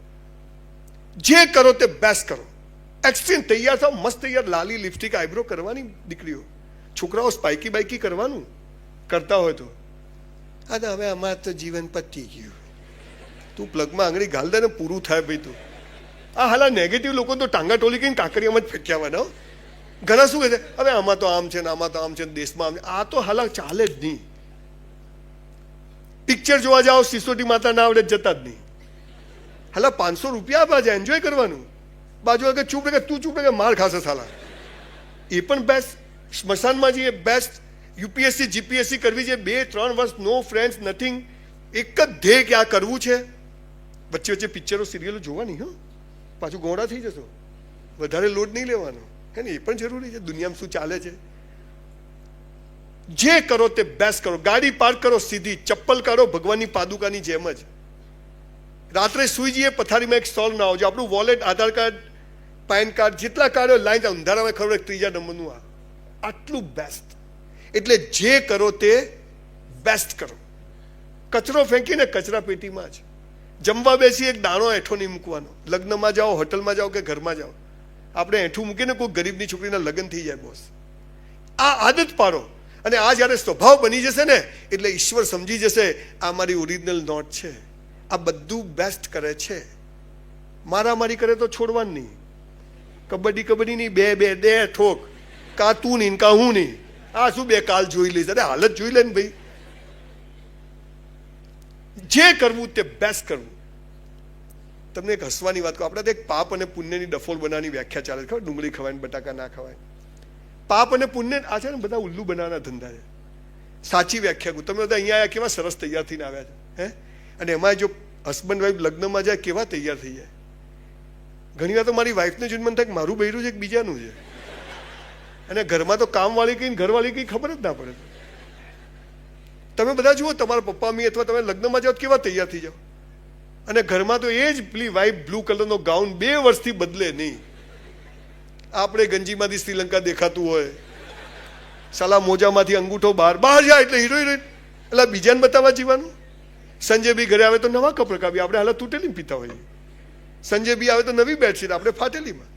જે કરો તે બેસ્ટ કરો એક્સટ્રીમ તૈયાર થાવ મસ્ત તૈયાર લાલી લિપસ્ટિક આઈબ્રો કરવાની દીકરીઓ છોકરાઓ સ્પાઇકી બાઇકી કરવાનું કરતા હોય તો આ તો હવે અમારે તો જીવન પતી ગયું તું પ્લગમાં આંગળી ઘાલ દે ને પૂરું થાય ભાઈ તું આ હાલા નેગેટિવ લોકો તો ટાંગા ટોલી કરીને કાંકરિયામાં જ ફેંક્યાવાના ઘણા શું કહે છે હવે આમાં તો આમ છે ને આમાં તો આમ છે દેશમાં આમ આ તો હાલા ચાલે જ નહીં પિક્ચર જોવા જાઓ સિસોટી માતા ના આવડે જતા જ નહીં હાલા 500 રૂપિયા આપ્યા છે એન્જોય કરવાનું બાજુ કે ચૂપ રહે તું ચૂપ રહે માર ખાશે સાલા એ પણ બેસ્ટ સ્મશાનમાં જઈએ બેસ્ટ યુપીએસસી જીપીએસસી કરવી છે 2-3 વર્ષ નો ફ્રેન્ડ્સ નથિંગ એક જ ધ્યેય કે આ કરવું છે વચ્ચે વચ્ચે પિક્ચરો સિરિયલો જોવાની હા પાછું ગોળા થઈ જશો વધારે લોડ નહીં લેવાનો હે ને એ પણ જરૂરી છે દુનિયામાં શું ચાલે છે જે કરો તે બેસ્ટ કરો ગાડી પાર્ક કરો સીધી ચપ્પલ કાઢો ભગવાનની પાદુકાની જેમ જ રાત્રે સુઈ જઈએ પથારીમાં એક સ્ટોલ ના આવજો આપણું વોલેટ આધાર કાર્ડ પેન કાર્ડ જેટલા કાઢો લાઈન અંધારામાં ખબર 3જા નંબરનું આટલું બેસ્ટ એટલે જે કરો તે બેસ્ટ કરો કચરો ફેંકીને કચરા પેટીમાં જ જમવા બેસી એક દાણો એઠો નહીં મૂકવાનો લગ્નમાં જાઓ હોટલમાં જાઓ કે ઘરમાં જાઓ આપણે એઠું મૂકીને કોઈ ગરીબની છોકરીના લગ્ન થઈ જાય બોસ આ આદત પાડો અને આ જ્યારે સ્વભાવ બની જશે ને એટલે ઈશ્વર સમજી જશે આ મારી ઓરિજિનલ નોટ છે આ બધું બેસ્ટ કરે છે મારામારી કરે તો છોડવાનું નહીં કબડ્ડી નહીં બે ઠોક કા તું નહીં કા હું નહીં આ શું બે કાલ જોઈ લઈશ અરે હાલત જોઈ લે ને ભાઈ જે કરવું તે બેસ્ટ કરવું તમને એક હસવાની વાત કહું આપણે તો એક પાપ અને પુણ્યની ડફોલ બનાવવાની વ્યાખ્યા ચાલે છે ખબર ડુંગળી ખવાય બટાકા ના ખવાય પાપ અને પુણ્ય આ છે ને બધા ઉલ્લુ બનાવવાના ધંધા છે સાચી વ્યાખ્યા કહું તમે બધા અહીંયા આવ્યા કેવા સરસ તૈયાર થઈને આવ્યા છે હે અને એમાં જો હસબન્ડ વાઈફ લગ્નમાં જાય કેવા તૈયાર થઈ જાય ઘણી વાર તો મારી વાઈફને જોઈને મને થાય કે મારું બૈરું છે કે બીજાનું છે અને ઘરમાં તો કામવાળી કઈ ઘરવાળી કઈ ખબર જ ના પડે તમે બધા જુઓ તમારા પપ્પા મમ્મી અથવા તમે લગ્નમાં જાઓ કેવા તૈયાર થઈ જાઓ અને ઘરમાં તો એ જ પેલી વાઈફ બ્લુ કલરનો ગાઉન 2 વર્ષથી બદલે નહીં આપણે ગંજીમાંથી શ્રીલંકા દેખાતું હોય સાલા મોજામાંથી અંગૂઠો બહાર જાય એટલે હીરો હિરોઈન એટલે બીજાને બતાવવા જીવાનું સંજય બી ઘરે આવે તો નવા કપડાં કાપીએ આપણે હાલ તૂટેલી પીતા હોઈએ સંજય બી આવે તો નવી બેડશીટ આપણે ફાટેલીમાં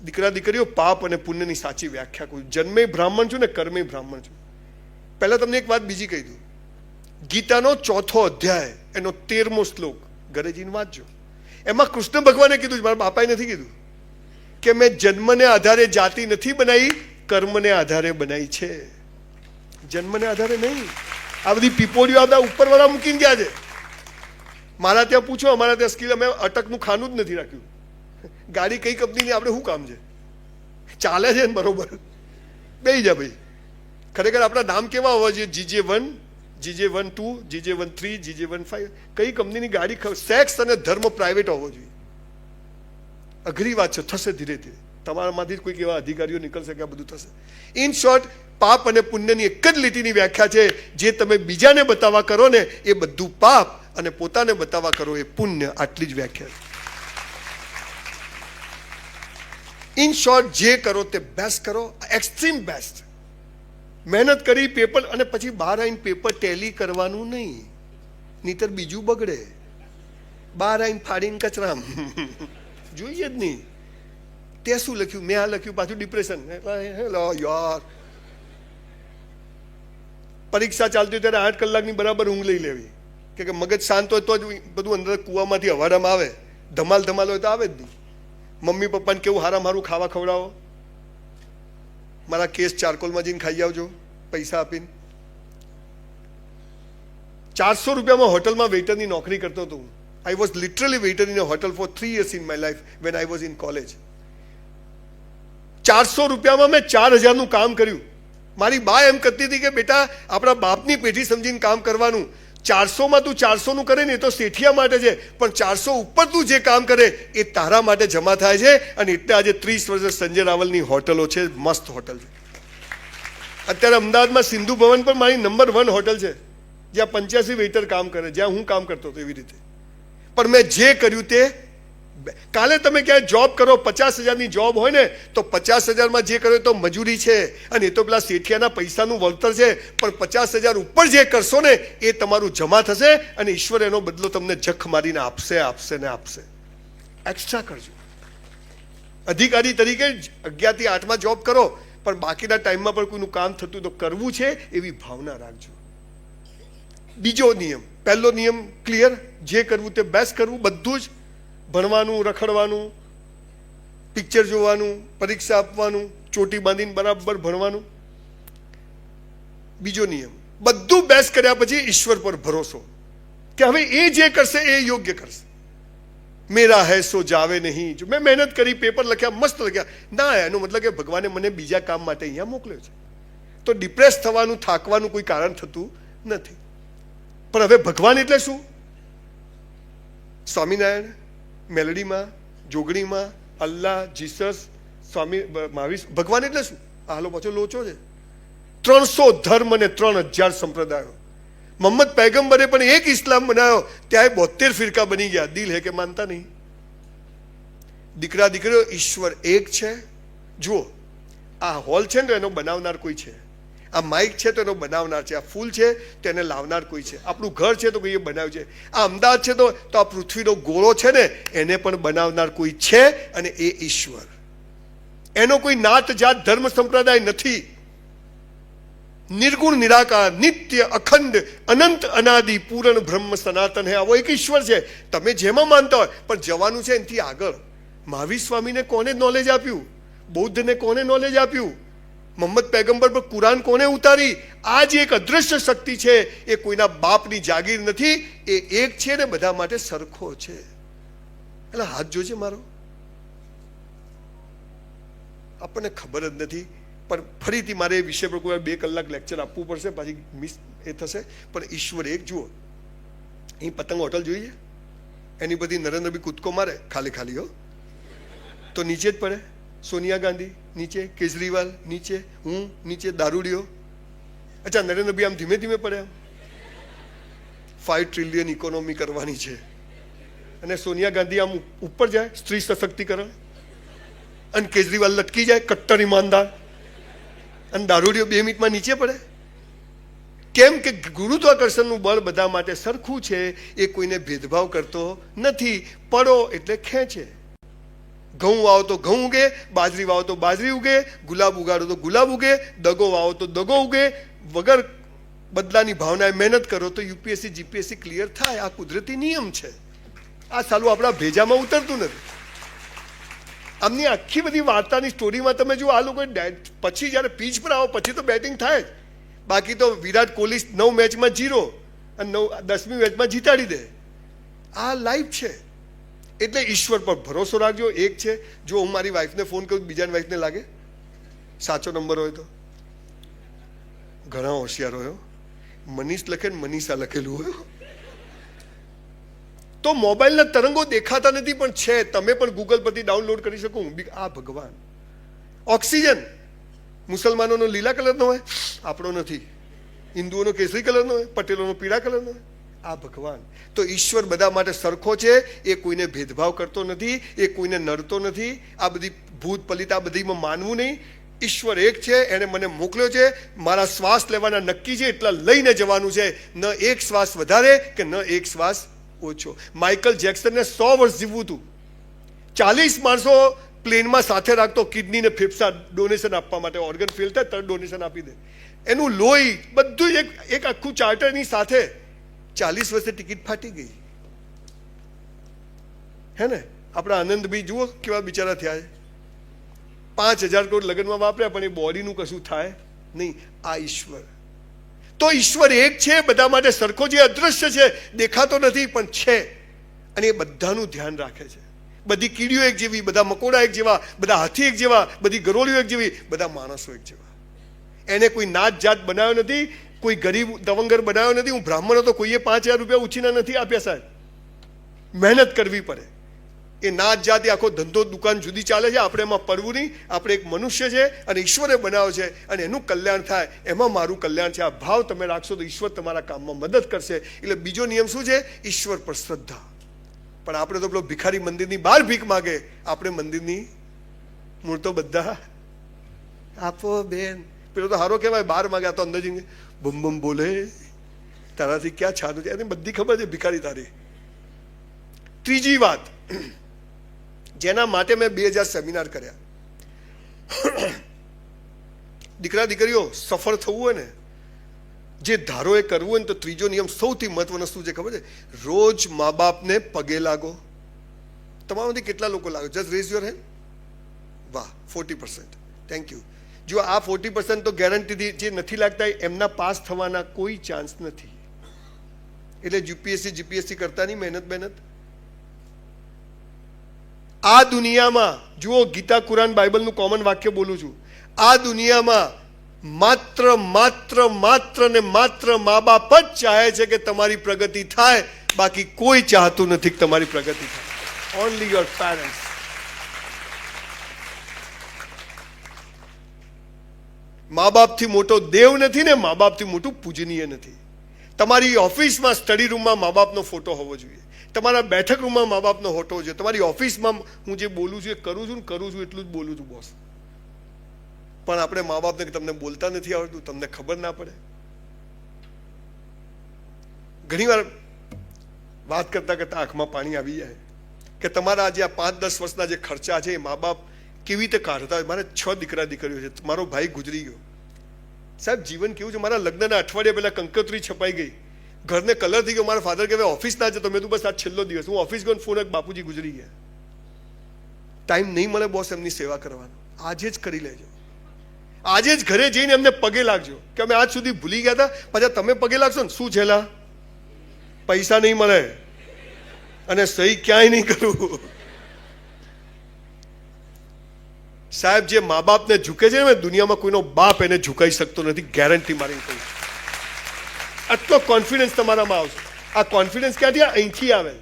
દીકરા દીકરીઓ પાપ અને પુણ્યની સાચી વ્યાખ્યા કહું જન્મે બ્રાહ્મણ છું ને કર્મે બ્રાહ્મણ છું પહેલા તમને એક વાત બીજી કહી દઉં ગીતાનો 4થો અધ્યાય એનો 13મો શ્લોક ઘરે જઈને વાંચજો એમાં કૃષ્ણ ભગવાને કીધું મારા બાપાએ નથી કીધું કે મેં જન્મને આધારે જાતિ નથી બનાવી કર્મને આધારે બનાવી છે જન્મને આધારે નહીં આ બધી પીપોળીઓ આ ઉપરવાળા મૂકીને ગયા છે મારા ત્યાં પૂછો અમારા ત્યાં સ્કીલ અમે અટકનું ખાનું જ નથી રાખ્યું ગાડી કઈ કંપનીની આપણે શું કામ છે ચાલે છે ને બરોબર બેસી જા ભાઈ ખરેખર આપણા નામ કેવા હોવા જોઈએ GJ1 GJ12 GJ13 GJ15 કઈ કંપનીની ગાડી સેક્સ અને ધર્મ પ્રાઇવેટ હોવો જોઈએ અઘરી વાત છે થશે ધીરે ધીરે તમારામાંથી કોઈક એવા અધિકારીઓ નીકળશે કે આ બધું થશે ઇન શોર્ટ પાપ અને પુણ્યની એક જ લીટીની વ્યાખ્યા છે જે તમે બીજાને બતાવવા કરો ને એ બધું પાપ અને પોતાને બતાવવા કરો એ પુણ્ય આટલી જ વ્યાખ્યા છે ઇન શોર્ટ જે કરો તે બેસ્ટ કરો એક્સ્ટ્રીમ બેસ્ટ મહેનત કરી પેપર અને પછી બહાર આવીને પેપર ટેલી કરવાનું નહીં નહીતર બીજું બગડે બહાર આવીને ફાડીને કચરામ જોઈએ જ નહીં તે શું લખ્યું મેં આ લખ્યું પાછું ડિપ્રેશન યાર પરીક્ષા ચાલતી ત્યારે 8 કલાકની બરાબર ઊંઘ લઈ લેવી કે મગજ શાંત હોય તો જ બધું અંદર કૂવામાંથી હવાડામાં આવે ધમાલ હોય તો આવે જ નહીં મમ્મી પપ્પાને કેવું હારું ખાવા ખવડાવો મારા કેસ ચારકોલમાં જઈને ખાઈ આવજો પૈસા આપીને 400 રૂપિયામાં હોટલમાં વેઇટરની નોકરી કરતો હતો I was literally waiting in a hotel for 3 years in my life when I was in college. 400 રૂપિયામાં મેં 4000નું કામ કર્યું મારી બા એમ કહેતી હતી કે બેટા આપણા બાપની પેઢી સમજીને કામ કરવાનું 400માં તું 400નું કરે ને એ તો શેઠિયા માટે છે પણ 400 ઉપર તું જે કામ કરે એ તારા માટે જમા થાય છે અને એટલે આજે 30 વર્ષ સંજય રાવલની હોટલો છે મસ્ત હોટલ છે અત્યારે અમદાવાદમાં સિંધુ ભવન પણ મારી નંબર 1 હોટલ છે, જ્યાં 85 વેઇટર કામ કરે, જ્યાં હું કામ કરતો હતો એવી રીતે. પણ મેં જે કર્યું તે, કાલે તમે ક્યાંય જોબ કરો, 50,000ની જોબ હોય ને તો 50,000માં જે કર્યો તો મજૂરી છે, અને એ તો પેલા શેઠિયાના પૈસાનું વળતર છે. પણ 50,000 ઉપર જે કરશો ને એ તમારું જમા થશે, અને ઈશ્વર એનો બદલો તમને જખ મારીને આપશે આપશે ને આપશે. એક્સ્ટ્રા કરજો. અધિકારી તરીકે 11 થી 8માં જોબ કરો, પણ બાકીના ટાઈમમાં પણ કોઈનું કામ થતું તો કરવું છે એવી ભાવના રાખજો. બીજો નિયમ, પહેલો નિયમ ક્લિયર, જે કરવું તે બેસ્ટ કરવું. બધું જ ભણવાનું, રખડવાનું, પિક્ચર જોવાનું, પરીક્ષા આપવાનું, ચોટી બાંધીને બરાબર ભણવાનું. બીજો નિયમ, બધું બેસ્ટ કર્યા પછી ઈશ્વર પર ભરોસો કે હવે એ જે કરશે એ યોગ્ય કરશે. મેરા હૈ સો જાવે નહીં. જો મેં મહેનત કરી, પેપર લખ્યા, મસ્ત લખ્યા, ના, એનો મતલબ કે ભગવાને મને બીજા કામ માટે અહીંયા મોકલ્યો છે. તો ડિપ્રેસ થવાનું, થાકવાનું કોઈ કારણ થતું નથી. પણ હવે ભગવાન એટલે શું? સ્વામિનારાયણ, મેલડીમાં, જોગણીમાં, અલ્લાહ, જીસસ, સ્વામી મહાવીર. ભગવાન એટલે શું? હાલો પાછો લોચો છે. 300 ધર્મ અને 3000 સંપ્રદાયો. મોહમ્મદ પૈગંબરે પણ એક ઇસ્લામ બનાવ્યો, ત્યાં 72 ફિરકા બની ગયા. દિલ હે કે માનતા નહીં. દીકરા દીકરીઓ, ઈશ્વર એક છે. જુઓ, આ હોલ છે ને એનો બનાવનાર કોઈ છે, આ માઇક છે તો એનો બનાવનાર છે, આ ફૂલ છે તો એને લાવનાર કોઈ છે, આપણું ઘર છે તો કોઈએ બનાવ્યું છે, આ અમદાવાદ છે તો આ પૃથ્વીનો ગોળો છે ને એને પણ બનાવનાર કોઈ છે, અને એ ઈશ્વર. એનો કોઈ નાત, જાત, ધર્મ, સંપ્રદાય નથી. નિર્ગુણ, નિરાકાર, નિત્ય, અખંડ, અનંત, અનાદિ, પૂરણ બ્રહ્મ સનાતન હે. આવો એક ઈશ્વર છે. તમે જેમાં માનતા હોય, પણ જવાનું છે એનાથી આગળ. મહાવીર સ્વામીને કોને નોલેજ આપ્યું? બૌદ્ધને કોને નોલેજ આપ્યું? મોહમ્મદ પૈગંબર પર કુરાન કોને ઉતારી? આ જે એક અદૃશ્ય શક્તિ છે એ કોઈના બાપની જાગીર નથી, એ એક છે ને બધા માટે સરખો છે. એટલે હાથ જોજે મારો. આપણને ખબર જ નથી. પણ ફરીથી મારે એ વિષય પર કોઈ 2 કલાક લેક્ચર આપવું પડશે, પાછી મિસ એ થશે. પણ ઈશ્વર એક. જુઓ, અહીં પતંગ હોટલ જોઈ છે, એની બધી નરેન્દ્રભાઈ કૂદકો મારે, ખાલી ખાલી હો, તો નીચે જ પડે. સોનિયા ગાંધી નીચે, કેજરીવાલ નીચે, હું નીચે, દારૂડિયો. અચ્છા, નરેન્દ્રભાઈ આમ ધીમે ધીમે પડે. 5 ટ્રિલિયન ઇકોનોમી કરવાની છે, અને સોનિયા ગાંધી આમ ઉપર જાય, સ્ત્રી સશક્તિકરણ, અને કેજરીવાલ લટકી જાય, કટ્ટર ઈમાનદાર, અને દારૂડિયો 2 મિનિટમાં નીચે પડે. કેમ કે ગુરુત્વાકર્ષણનું બળ બધા માટે સરખું છે. એ કોઈને ભેદભાવ કરતો નથી. પડો એટલે ખેંચે. ઘઉં વાવો તો ઘઉં ઉગે, બાજરી વાવો તો બાજરી ઉગે, ગુલાબ ઉગાડો તો ગુલાબ ઉગે, દગો વાવો તો દગો ઉગે. વગર બદલાની ભાવનાએ મહેનત કરો તો યુપીએસસી જીપીએસસી ક્લિયર થાય. આ કુદરતી નિયમ છે. આ સાલું આપણા ભેજામાં ઉતરતું નથી. આમની આખી બધી વાર્તાની સ્ટોરીમાં તમે જુઓ, આ લોકો પછી જ્યારે પીચ પર આવો પછી તો બેટિંગ થાય જ. બાકી તો વિરાટ કોહલી 9 મેચમાં 0 અને 10મી મેચમાં જીતાડી દે. આ લાઈફ છે. એટલે ઈશ્વર પર ભરોસો રાખજો. એક છે. જો હું મારી વાઈફને ફોન કરું, બીજાની વાઈફને લાગે સાચો નંબર હોય તો. ઘણા હોશિયાર હોય. મનીષ લખે ને મનીષા લખેલું હોય. તો મોબાઈલના તરંગો દેખાતા નથી પણ છે. તમે પણ ગૂગલ પરથી ડાઉનલોડ કરી શકો. આ ભગવાન. ઓક્સિજન મુસલમાનોનો લીલા કલરનો હોય, આપણો નથી. હિન્દુઓનો કેસરી કલરનો હોય, પટેલોનો પીળા કલરનો હોય. આ ભગવાન. તો ઈશ્વર બધા માટે સરખો છે. એ કોઈને ભેદભાવ કરતો નથી, એ કોઈને નડતો નથી. આ બધી ભૂત પલિત આ બધીમાં માનવું નહીં. ઈશ્વર એક છે. એને મને મોકલ્યો છે. મારા શ્વાસ લેવાના નક્કી છે, એટલા લઈને જવાનું છે. ન એક શ્વાસ વધારે કે ન એક શ્વાસ ઓછો. માઇકલ જેક્સનને 100 વર્ષ જીવવું હતું. 40 માણસો પ્લેનમાં સાથે રાખતો, કિડની ને ફેફસા ડોનેશન આપવા માટે. ઓર્ગન ફેલ થાય તરત ડોનેશન આપી દે. એનું લોહી બધું એક આખું ચાર્ટરની સાથે. 40 વર્ષે ટિકિટ ફાટી ગઈ. હે ને? આપણા આનંદભાઈ જુઓ કેવા બિચારા થયા છે. 5,000 કરોડ લગ્નમાં વાપર્યા, પણ એ બોડીનું કશું થાય નહીં. આ ઈશ્વર. તો ઈશ્વર એક છે, બધા માટે સરખો છે. અદૃશ્ય છે, દેખાતો નથી પણ છે, અને એ બધાનું ધ્યાન રાખે છે. બધી કીડીઓ એક જેવી, બધા મકોડા એક જેવા, બધા હાથી એક જેવા, બધી ગરોળીઓ એક જેવી, બધા માણસો એક જેવા. એને કોઈ નાત જાત બનાવ્યો નથી, કોઈ ગરીબ દવંગર બનાવ્યો નથી. હું બ્રાહ્મણ હતો, કોઈએ 5,000 રૂપિયા ઉછીના નથી આપ્યા સાહેબ. મહેનત કરવી પડે. એ નાત જાતિ આખો ધંધો દુકાન જુદી ચાલે છે. આપણે એમાં પડવું નહીં. આપણે એક મનુષ્ય છે અને ઈશ્વરે બનાવ્યો છે અને એનું કલ્યાણ થાય એમાં મારું કલ્યાણ છે. આ ભાવ તમે રાખશો તો ઈશ્વર તમારા કામમાં મદદ કરશે. એટલે બીજો નિયમ શું છે? ઈશ્વર પર શ્રદ્ધા. પણ આપણે તો પેલો ભિખારી મંદિરની બહાર ભીખ માગે, આપણે મંદિરની મૂળ તો બધા આપો બેન. પેલો તો હારો કહેવાય, બહાર માગ્યા તો અંદર જઈને બમ બમ બોલે, તારાથી ક્યાં છાનું છે, એને બધી ખબર છે ભિખારી તારી. ત્રીજી વાત જેના માટે મેં 2000 સેમિનાર કર્યા, દીકરા દીકરીઓ સફળ થવું હોય ને, જે ધારો એ કરવું હોય ને, તો ત્રીજો નિયમ સૌથી મહત્વનો શું છે ખબર છે? રોજ મા બાપને પગે લાગો. તમારામાંથી કેટલા લોકો લાગો? Just rays your hand. વાહ, 40%. Thank you. જો આ 40% તો ગેરંટીથી જે નથી લાગતા એમના પાસ થવાના કોઈ ચાન્સ નથી. એટલે યુપીએસસી જીપીએસસી કરતા નહીં, મહેનત. આ દુનિયામાં જુઓ, ગીતા કુરાન બાઇબલનું કોમન વાક્ય બોલું છું, આ દુનિયામાં માત્ર ને માત્ર મા બાપ જ ચાહે છે કે તમારી પ્રગતિ થાય, બાકી કોઈ ચાહતું નથી કે તમારી પ્રગતિ થાય. Only your parents. મા બાપથી મોટો દેવ નથી ને મા બાપથી મોટું પૂજનીય નથી. તમારી ઓફિસમાં સ્ટડી રૂમમાં મા બાપનો ફોટો હોવો જોઈએ. તમારા બેઠક રૂમમાં મા બાપનો ફોટો હોવો જોઈએ. તમારી ઓફિસમાં હું જે બોલું છું એ કરું છું એટલું જ બોલું છું બોસ. પણ આપણે મા બાપને તમને બોલતા નથી આવડતું, તમને ખબર ના પડે. ઘણી વાર વાત કરતા કરતા આંખમાં પાણી આવી જાય કે તમારા જે આ 5-10 વર્ષના જે ખર્ચા છે એ મા બાપ કેવી રીતે કાઢતા હોય. મારે 6 દીકરા દીકરીઓ છે. મારો ભાઈ ગુજરી ગયો. સાહેબ જીવન કેવું છે. મારા લગ્નના અઠવાડિયા પહેલા કંકોત્રી છપાઈ ગઈ, ઘરને કલર થઈ ગયો. મારા ફાધર કહેવાય ઓફિસ ના જતો. મેં તો બસ આ છેલ્લો દિવસ. હું ઓફિસ ગયો, ફોન બાપુજી ગુજરી ગયા. ટાઈમ નહીં મળે બોસ એમની સેવા કરવાનો. આજે જ કરી લેજો. આજે જ ઘરે જઈને એમને પગે લાગજો કે અમે આજ સુધી ભૂલી ગયા હતા, પાછા તમે પગે લાગશો ને શું છેલ્લા પૈસા નહીં મળે અને સહી ક્યાંય નહીં કરવું. સાહેબ જે મા બાપને ઝૂકે છે ને, દુનિયામાં કોઈનો બાપ એને ઝુકાઈ શકતો નથી. ગેરંટી મારી કહું. આટલો કોન્ફિડન્સ તમારામાં આવશે. આ કોન્ફિડન્સ ક્યાંથી? અહીંથી આવે.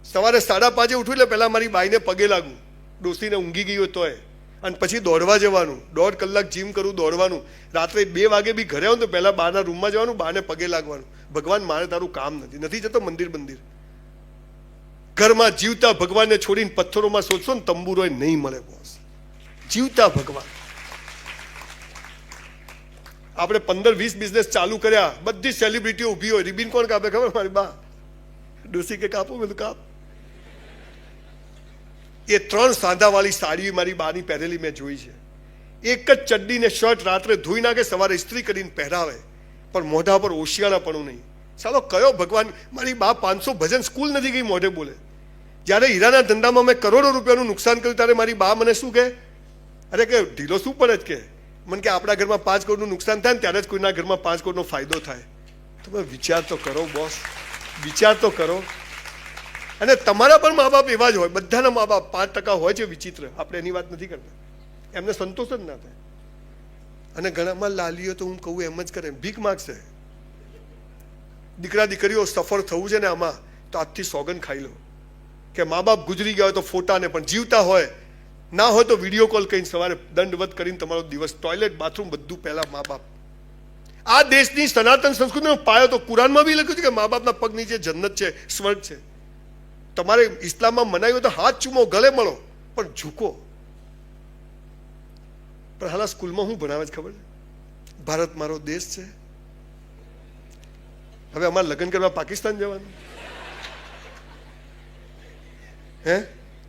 સવારે 5:30 ઉઠું એટલે પહેલા મારી બાઈને પગે લાગું, ડોસીને ઊંઘી ગઈ હોય તોય, અને પછી દોડવા જવાનું. 1.5 કલાક જીમ કરું, દોડવાનું. રાત્રે 2 વાગે બી ઘરે આવું તો પહેલા બાના રૂમમાં જવાનું, બાને પગે લાગવાનું. ભગવાન મારે તારું કામ નથી જતો મંદિર. ઘરમાં જીવતા ભગવાનને છોડીને પથ્થરોમાં શોધશો ને તંબુરો નહીં મળે બોસ. જીવતા ભગવાન. આપણે 15-20 બિઝનેસ ચાલુ કર્યા, બધી સેલિબ્રિટીઓ ઊભી હોય. રિબિન કોણ કાપે ખબર? મારી બા. ડોસી કે કાપો, મેં તો કાપ. એ 3 સાંધાવાળી સાડી મારી બાની પહેરેલી મેં જોઈ છે. એક જ ચડ્ડી ને શર્ટ રાત્રે ધોઈ નાખે, સવારે ઇસ્ત્રી કરીને પહેરાવે, પણ મોઢા પર ઓશિયાળાપણું નહીં. ચાલો કયો ભગવાન? મારી બા 500 ભજન સ્કૂલ નથી ગઈ, મોઢે બોલે. જ્યારે હીરાના ધંધામાં મેં કરોડો રૂપિયાનું નુકસાન કર્યું ત્યારે મારી બા મને શું કહે? અરે કે ઢીલો શું પડે જ કે મને કે આપણા ઘરમાં 5 કરોડનું નુકસાન થાય ને ત્યારે જ કોઈના ઘરમાં 5 કરોડનો ફાયદો થાય. તમે વિચાર તો કરો બોસ, વિચાર તો કરો. અને તમારા પણ મા બાપ એવા જ હોય. બધાના મા બાપ 5% હોય છે વિચિત્ર. આપણે એની વાત નથી કરતા. એમને સંતોષ જ ના થાય. અને ઘણામાં લાલીઓ તો હું કહું એમ જ કરે, ભીખ માગશે. દીકરા દીકરીઓ સફળ થવું છે ને આમાં, તો આજથી સોગન ખાઈ લો કે મા બાપ ગુજરી ગયા હોય તો ફોટાને, પણ જીવતા હોય ના હોય તો વિડીયો કોલ કરીને સવારે દંડવત કરીને તમારો દિવસ, ટોયલેટ બાથરૂમ બધું પહેલા મા બાપ. આ દેશની સનાતન સંસ્કૃતિનો પાયો તો કુરાનમાં બી લખ્યું છે કે મા બાપના પગ નીચે જન્નત છે, સ્વર્ગ છે. તમારે ઇસ્લામમાં મનાયું તો હાથ ચૂમો, ગળે મળો, પણ ઝૂકો. પણ હાલ સ્કૂલમાં હું ભણાવે છે ખબર છે? ભારત મારો દેશ છે. હવે અમારે લગ્ન કરવા પાકિસ્તાન જવાનું હે?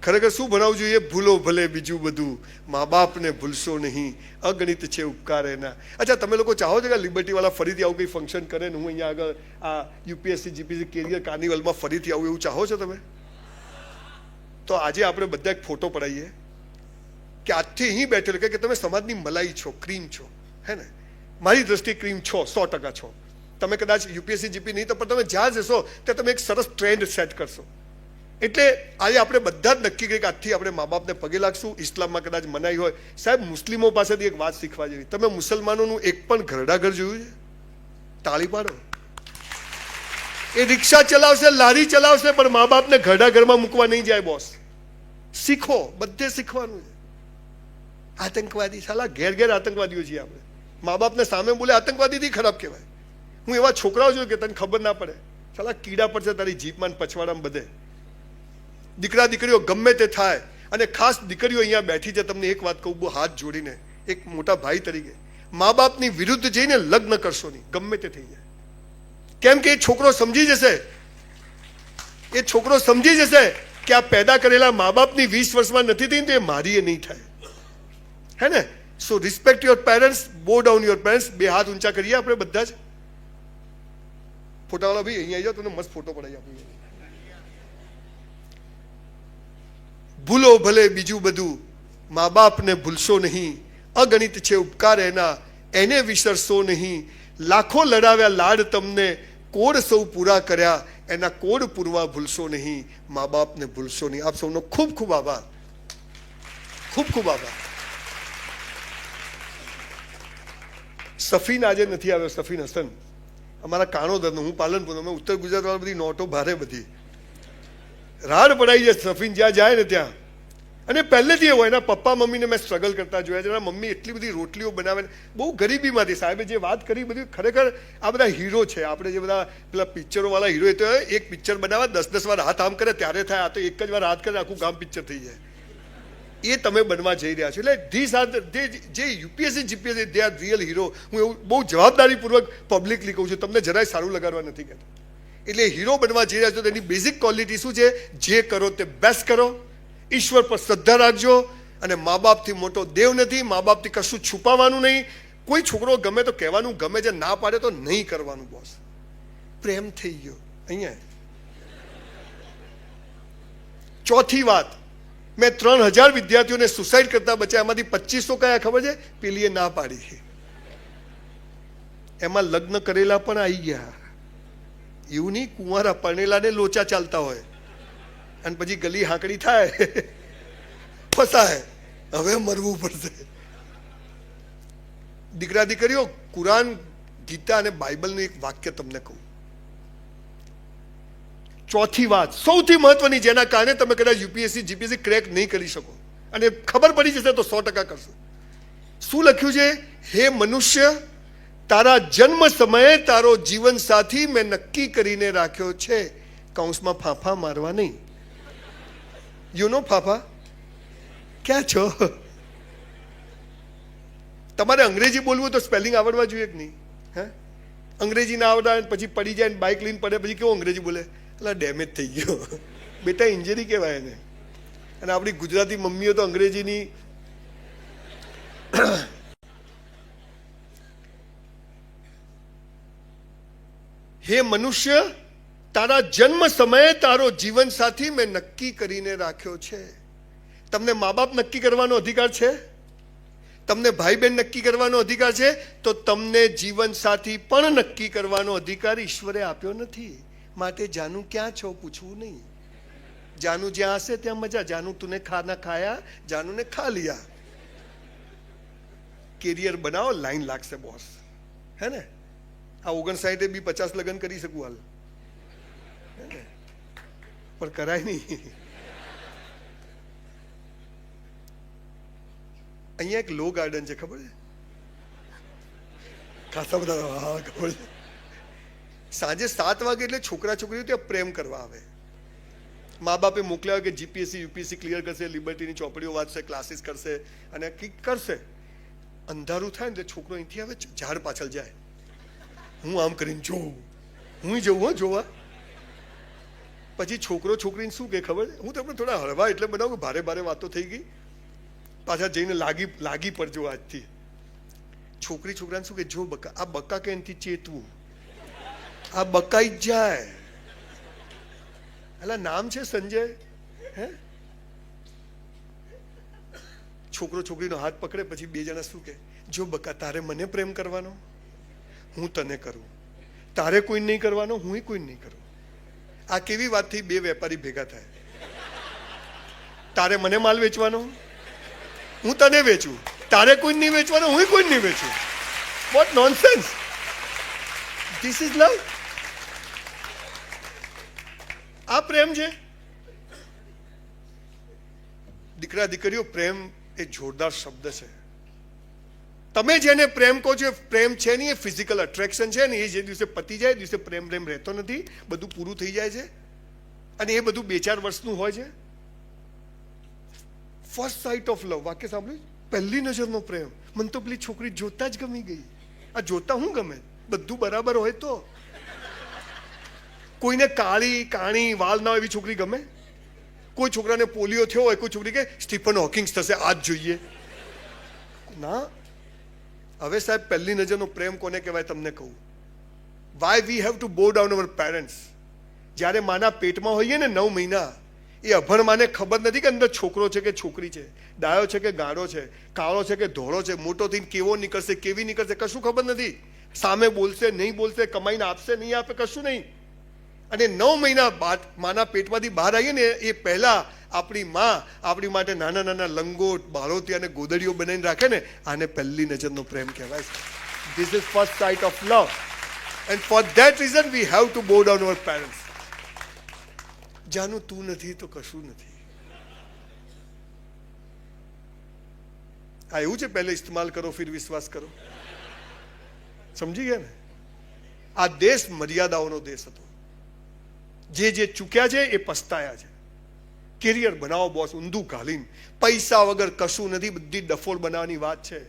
ખરેખર શું ભણાવવું જોઈએ? ભૂલો ભલે બીજું બધું, મા બાપને ભૂલશો નહીં, અગણિત છે ઉપકાર એના. અચ્છા, તમે લોકો ચાહો છો કે લિબર્ટી વાળા ફરીથી આવું કંઈ ફંક્શન કરે ને હું અહીંયા આગળ આ યુપીએસસી જીપીએસસી કેરિયર કાર્નિવલમાં ફરીથી આવું એવું ચાહો છો તમે? તો આજે આપણે બધા એક ફોટો પડાવીએ કે આજથી અહીં બેઠેલો કે તમે સમાજની મલાઈ છો, ક્રીમ છો, હે ને? મારી દ્રષ્ટિએ ક્રીમ છો, 100% છો. તમે કદાચ યુપીએસસી જીપી નહીં તો પણ તમે જ્યાં જશો ત્યાં તમે એક સરસ ટ્રેન્ડ સેટ કરશો. એટલે આજે આપણે બધા જ નક્કી કરીએ કે આજથી આપણે મા બાપને પગે લાગશું. ઇસ્લામમાં કદાચ મનાઈ હોય. સાહેબ મુસ્લિમો પાસેથી એક વાત શીખવા જેવી. તમે મુસલમાનોનું એક પણ ઘરડા ઘર જોયું છે? તાળી પાડો. એ રિક્ષા ચલાવશે, લારી ચલાવશે, પણ મા બાપને ઘરડા ઘરમાં મૂકવા નહીં જાય. બોસ, શીખો, બધે શીખવાનું છે. આતંકવાદી, સાલા ઘેર ઘેર આતંકવાદીઓ છીએ આપણે. મા બાપને સામે બોલે આતંકવાદીથી ખરાબ કહેવાય. હું એવા છોકરાઓ જોયું કે તને ખબર ના પડે, સાલા કીડા પડશે તારી જીપમાં પછવાડામાં બધે. દીકરા દીકરીઓ ગમે તે થાય, અને ખાસ દીકરીઓ અહીંયા બેઠી છે, તમને એક વાત કહું બહુ હાથ જોડીને, એક મોટા ભાઈ તરીકે, મા બાપની વિરુદ્ધ જઈને લગ્ન કરશો નહીં, ગમે તે થઈ જાય. કેમ કે એ છોકરો સમજી જશે કે આ પેદા કરેલા મા બાપની 20 વર્ષમાં નથી થઈ, તો એ મારી એ નહીં થાય. હે ને? સો રિસ્પેક્ટ યોર પેરેન્ટ્સ, બો ડાઉન યોર પેરેન્ટ્સ. બે હાથ ઊંચા કરીએ આપણે બધા જ. ફોટાવાળા ભાઈ અહીંયા આવી જાઓ, તમને મસ્ત ફોટો પડાવી આપું. ભૂલો ભલે બીજું બધું, મા બાપને ભૂલશો નહીં. અગણિત છે ઉપકાર એના, એને વિસરશો નહીં. લાખો લડાવ્યા લાડ તમને, કોડ સૌ પૂરા કર્યા, એના કોડ પૂરવા ભૂલશો નહીં. મા બાપને ભૂલશો નહીં. આપ સૌનો ખૂબ ખૂબ આભાર, ખૂબ ખૂબ આભાર. સફીન આજે નથી આવ્યો, સફીન હસન અમારા કાણોદરનો, હું પાલનપુરનો. અમે ઉત્તર ગુજરાતવાળા બધી નોટો ભારે, બધી રાડ પડાઈ જાય સફીન જ્યાં જાય ને ત્યાં. અને પહેલેથી એવું, એના પપ્પા મમ્મીને મેં સ્ટ્રગલ કરતા જોયા છે. એના મમ્મી એટલી બધી રોટલીઓ બનાવે, બહુ ગરીબીમાંથી. સાહેબે જે વાત કરી બધી ખરેખર આ બધા હીરો છે. આપણે જે બધા પેલા પિક્ચરોવાળા હીરો, એ તો એક પિક્ચર બનાવે 10 વાર હાથ આમ કરે ત્યારે થાય. આ તો એક જ વાર હાથ કરે આખું ગામ પિક્ચર થઈ જાય. એ તમે બનવા જઈ રહ્યા છો. એટલે ધીસ આર જે UPSC GPSC, they are real hero. હું એવું બહુ જવાબદારીપૂર્વક પબ્લિકલી કહું છું, તમને જરાય સારું લગાડવા નથી કહેતો. એટલે હીરો બનવા જઈ રહ્યા છો તો એની બેઝિક ક્વોલિટી શું છે? જે કરો તે બેસ્ટ કરો, ઈશ્વર પર શ્રદ્ધા રાખજો, અને મા બાપથી મોટો દેવ નથી. મા બાપથી કશું છુપાવવાનું નહીં. કોઈ છોકરો ગમે તો કહેવાનું ગમે છે, ના પાડે તો નહીં કરવાનું. બોસ, પ્રેમ થઈ ગયો અહીંયા. ચોથી વાત, મેં 3000 વિદ્યાર્થીઓને સુસાઇડ કરતા બચ્યા, એમાંથી 2500 કયા ખબર છે? પેલીએ ના પાડી. એમાં લગ્ન કરેલા પણ આવી ગયા. એવું નહીં કુંવારા પરણેલાને લોચા ચાલતા હોય, અને પછી ગલી હાંકડી થાય, ફસાય, હવે મરવું પડશે. દીકરા દીકરીઓ, કુરાન, ગીતા અને બાઇબલનું એક વાક્ય તમને કહું. ચોથી વાત, સૌથી મહત્વની, જેના કારણે તમે કદાચ યુપીએસસી જીપીએસસી ક્રેક નહીં કરી શકો, અને ખબર પડી જશે તો 100% કરશો. શું લખ્યું છે? હે મનુષ્ય, તારા જન્મ સમયે તારો જીવન સાથી મેં નક્કી કરીને રાખ્યો છે. કૌંસમાં ફાંફા મારવા નહીં. યુ નો ફાંફા? ક્યાં છો? તમારે અંગ્રેજી બોલવું તો સ્પેલિંગ આવડવા જોઈએ કે નહીં? હે, અંગ્રેજી ના આવડે પછી પડી જાય, બાઇક લઈને પડે, પછી કેવું અંગ્રેજી બોલે? એટલે ડેમેજ થઈ ગયો. બેટા ઇન્જરી કહેવાય એને. અને આપણી ગુજરાતી મમ્મીઓ તો અંગ્રેજીની હે મનુષ્ય, તારા જન્મ સમયે તારો જીવન સાથી મેં નક્કી કરીને રાખ્યો છે. તમને મા બાપ નક્કી કરવાનો અધિકાર છે? તમને ભાઈ બહેન નક્કી કરવાનો અધિકાર છે? તો તમને જીવન સાથી પણ નક્કી કરવાનો અધિકાર ઈશ્વરે આપ્યો નથી. માટે જાનું ક્યાં છો પૂછવું નહીં. જાનું જ્યાં હશે ત્યાં મજા. જાનું તુને ખાના ખાયા, જાનું ને ખા લિયા. કેરિયર બનાવો, લાઈન લાગશે બોસ. હે ને? આ 59 બી 50 લગ્ન કરી શકું હાલ, પણ કરાય નહીં. અહીંયા એક લો ગાર્ડન છે, ખબર છે? ખાસા બધા. હા ખબર છે. સાંજે 7 વાગે એટલે છોકરા છોકરીઓ ત્યાં પ્રેમ કરવા આવે. મા બાપે મોકલ્યા કે જીપીએસસી યુપીએસસી ક્લિયર કરશે, લિબર્ટીની ચોપડીઓ વાંચશે, ક્લાસીસ કરશે અને કંઈક કરશે. અંધારું થાય ને એટલે છોકરો અહીંથી આવે, ઝાડ પાછળ જાય. હું આમ કરીને જોઉં, હું જવું જોવા. પછી છોકરો છોકરીને શું કે ખબર છે? હું તમને થોડા હળવા એટલે બનાવું કે ભારે ભારે વાતો થઈ ગઈ, પાછા જઈને લાગી પડજો આજથી. છોકરી છોકરાને શું કે, જો બકા, આ બકા કે એનાથી ચેતવું, આ બકાઈ જ જાય. એટલે નામ છે સંજય. હે, છોકરો છોકરીનો હાથ પકડે, પછી બે જણા શું કે, જો બકા, તારે મને પ્રેમ કરવાનો, હું તને કરું. તારે કોઈ નહીં કરવાનો, હું કોઈ નહીં કરું. આ કેવી વાત થઈ? બે વેપારી ભેગા થાય. તારે મને માલ વેચવાનો, હું તને વેચું. તારે કોઈ નહીં વેચવાનો, હું કોઈ નહીં વેચું. What nonsense! This is love. આ પ્રેમ છે? દીકરા દીકરીઓ, પ્રેમ એ જોરદાર શબ્દ છે. તમે જેને પ્રેમ કહો છો, પ્રેમ છે નહીં, એ ફિઝિકલ અટ્રેક્શન છે ને, એ જે દિવસે પતી જાય દિવસે પ્રેમ રહેતો નથી, બધું પૂરું થઈ જાય છે. અને એ બધું 2-4 વર્ષનું હોય છે. ફર્સ્ટ સાઇટ ઓફ લવ, વાક્ય સાંભળ્યું? પહેલી નજરનો પ્રેમ. મને તો પેલી છોકરી જોતા જ ગમી ગઈ. આ જોતા હું ગમે? બધું બરાબર હોય તો. કોઈને કાણી વાલ ના હોય એવી છોકરી ગમે? કોઈ છોકરાને પોલિયો થયો હોય, કોઈ છોકરી કે સ્ટીફન હોકિંગ્સ થશે, આ જ જોઈએ ના. હવે સાહેબ, પહેલી નજરનો પ્રેમ કોને કહેવાય તમને કહું. વાય વી હેવ ટુ બો ડાઉન અવર પેરેન્ટ્સ. જ્યારે માના પેટમાં હોઈએ ને 9 મહિના, એ અભણ માને ખબર નથી કે અંદર છોકરો છે કે છોકરી છે, ડાયો છે કે ગાળો છે, કાળો છે કે ધોળો છે, મોટો થઈને કેવો નીકળશે, કેવી નીકળશે, કશું ખબર નથી. સામે બોલશે નહીં બોલશે, કમાઈને આપશે નહીં આપે, કશું નહીં. અને 9 મહિના બાદ માના પેટમાંથી બહાર આવીએ ને, એ પહેલા આપણી માં આપણી માટે નાના નાના લંગોટ, બાળોતી અને ગોદડીઓ બનાવીને રાખે ને, આને પહેલી નજરનો પ્રેમ કહેવાય છે. This is first site of love. And for that reason we have to બો ડાઉન અવર પેરેન્ટ્સ. જાનું તું નથી તો કશું નથી. આ એવું છે, પહેલે ઇસ્તેમાલ કરો ફિર વિશ્વાસ કરો. સમજી ગયા ને? આ દેશ મર્યાદાઓનો દેશ હતો. જે ચૂક્યા છે એ પસ્તાયા છે. કેરિયર બનાવો બોસ, ઊંધું ઘાલીને, પૈસા વગર કશું નથી, બધી ડફોળ બનાવવાની વાત છે.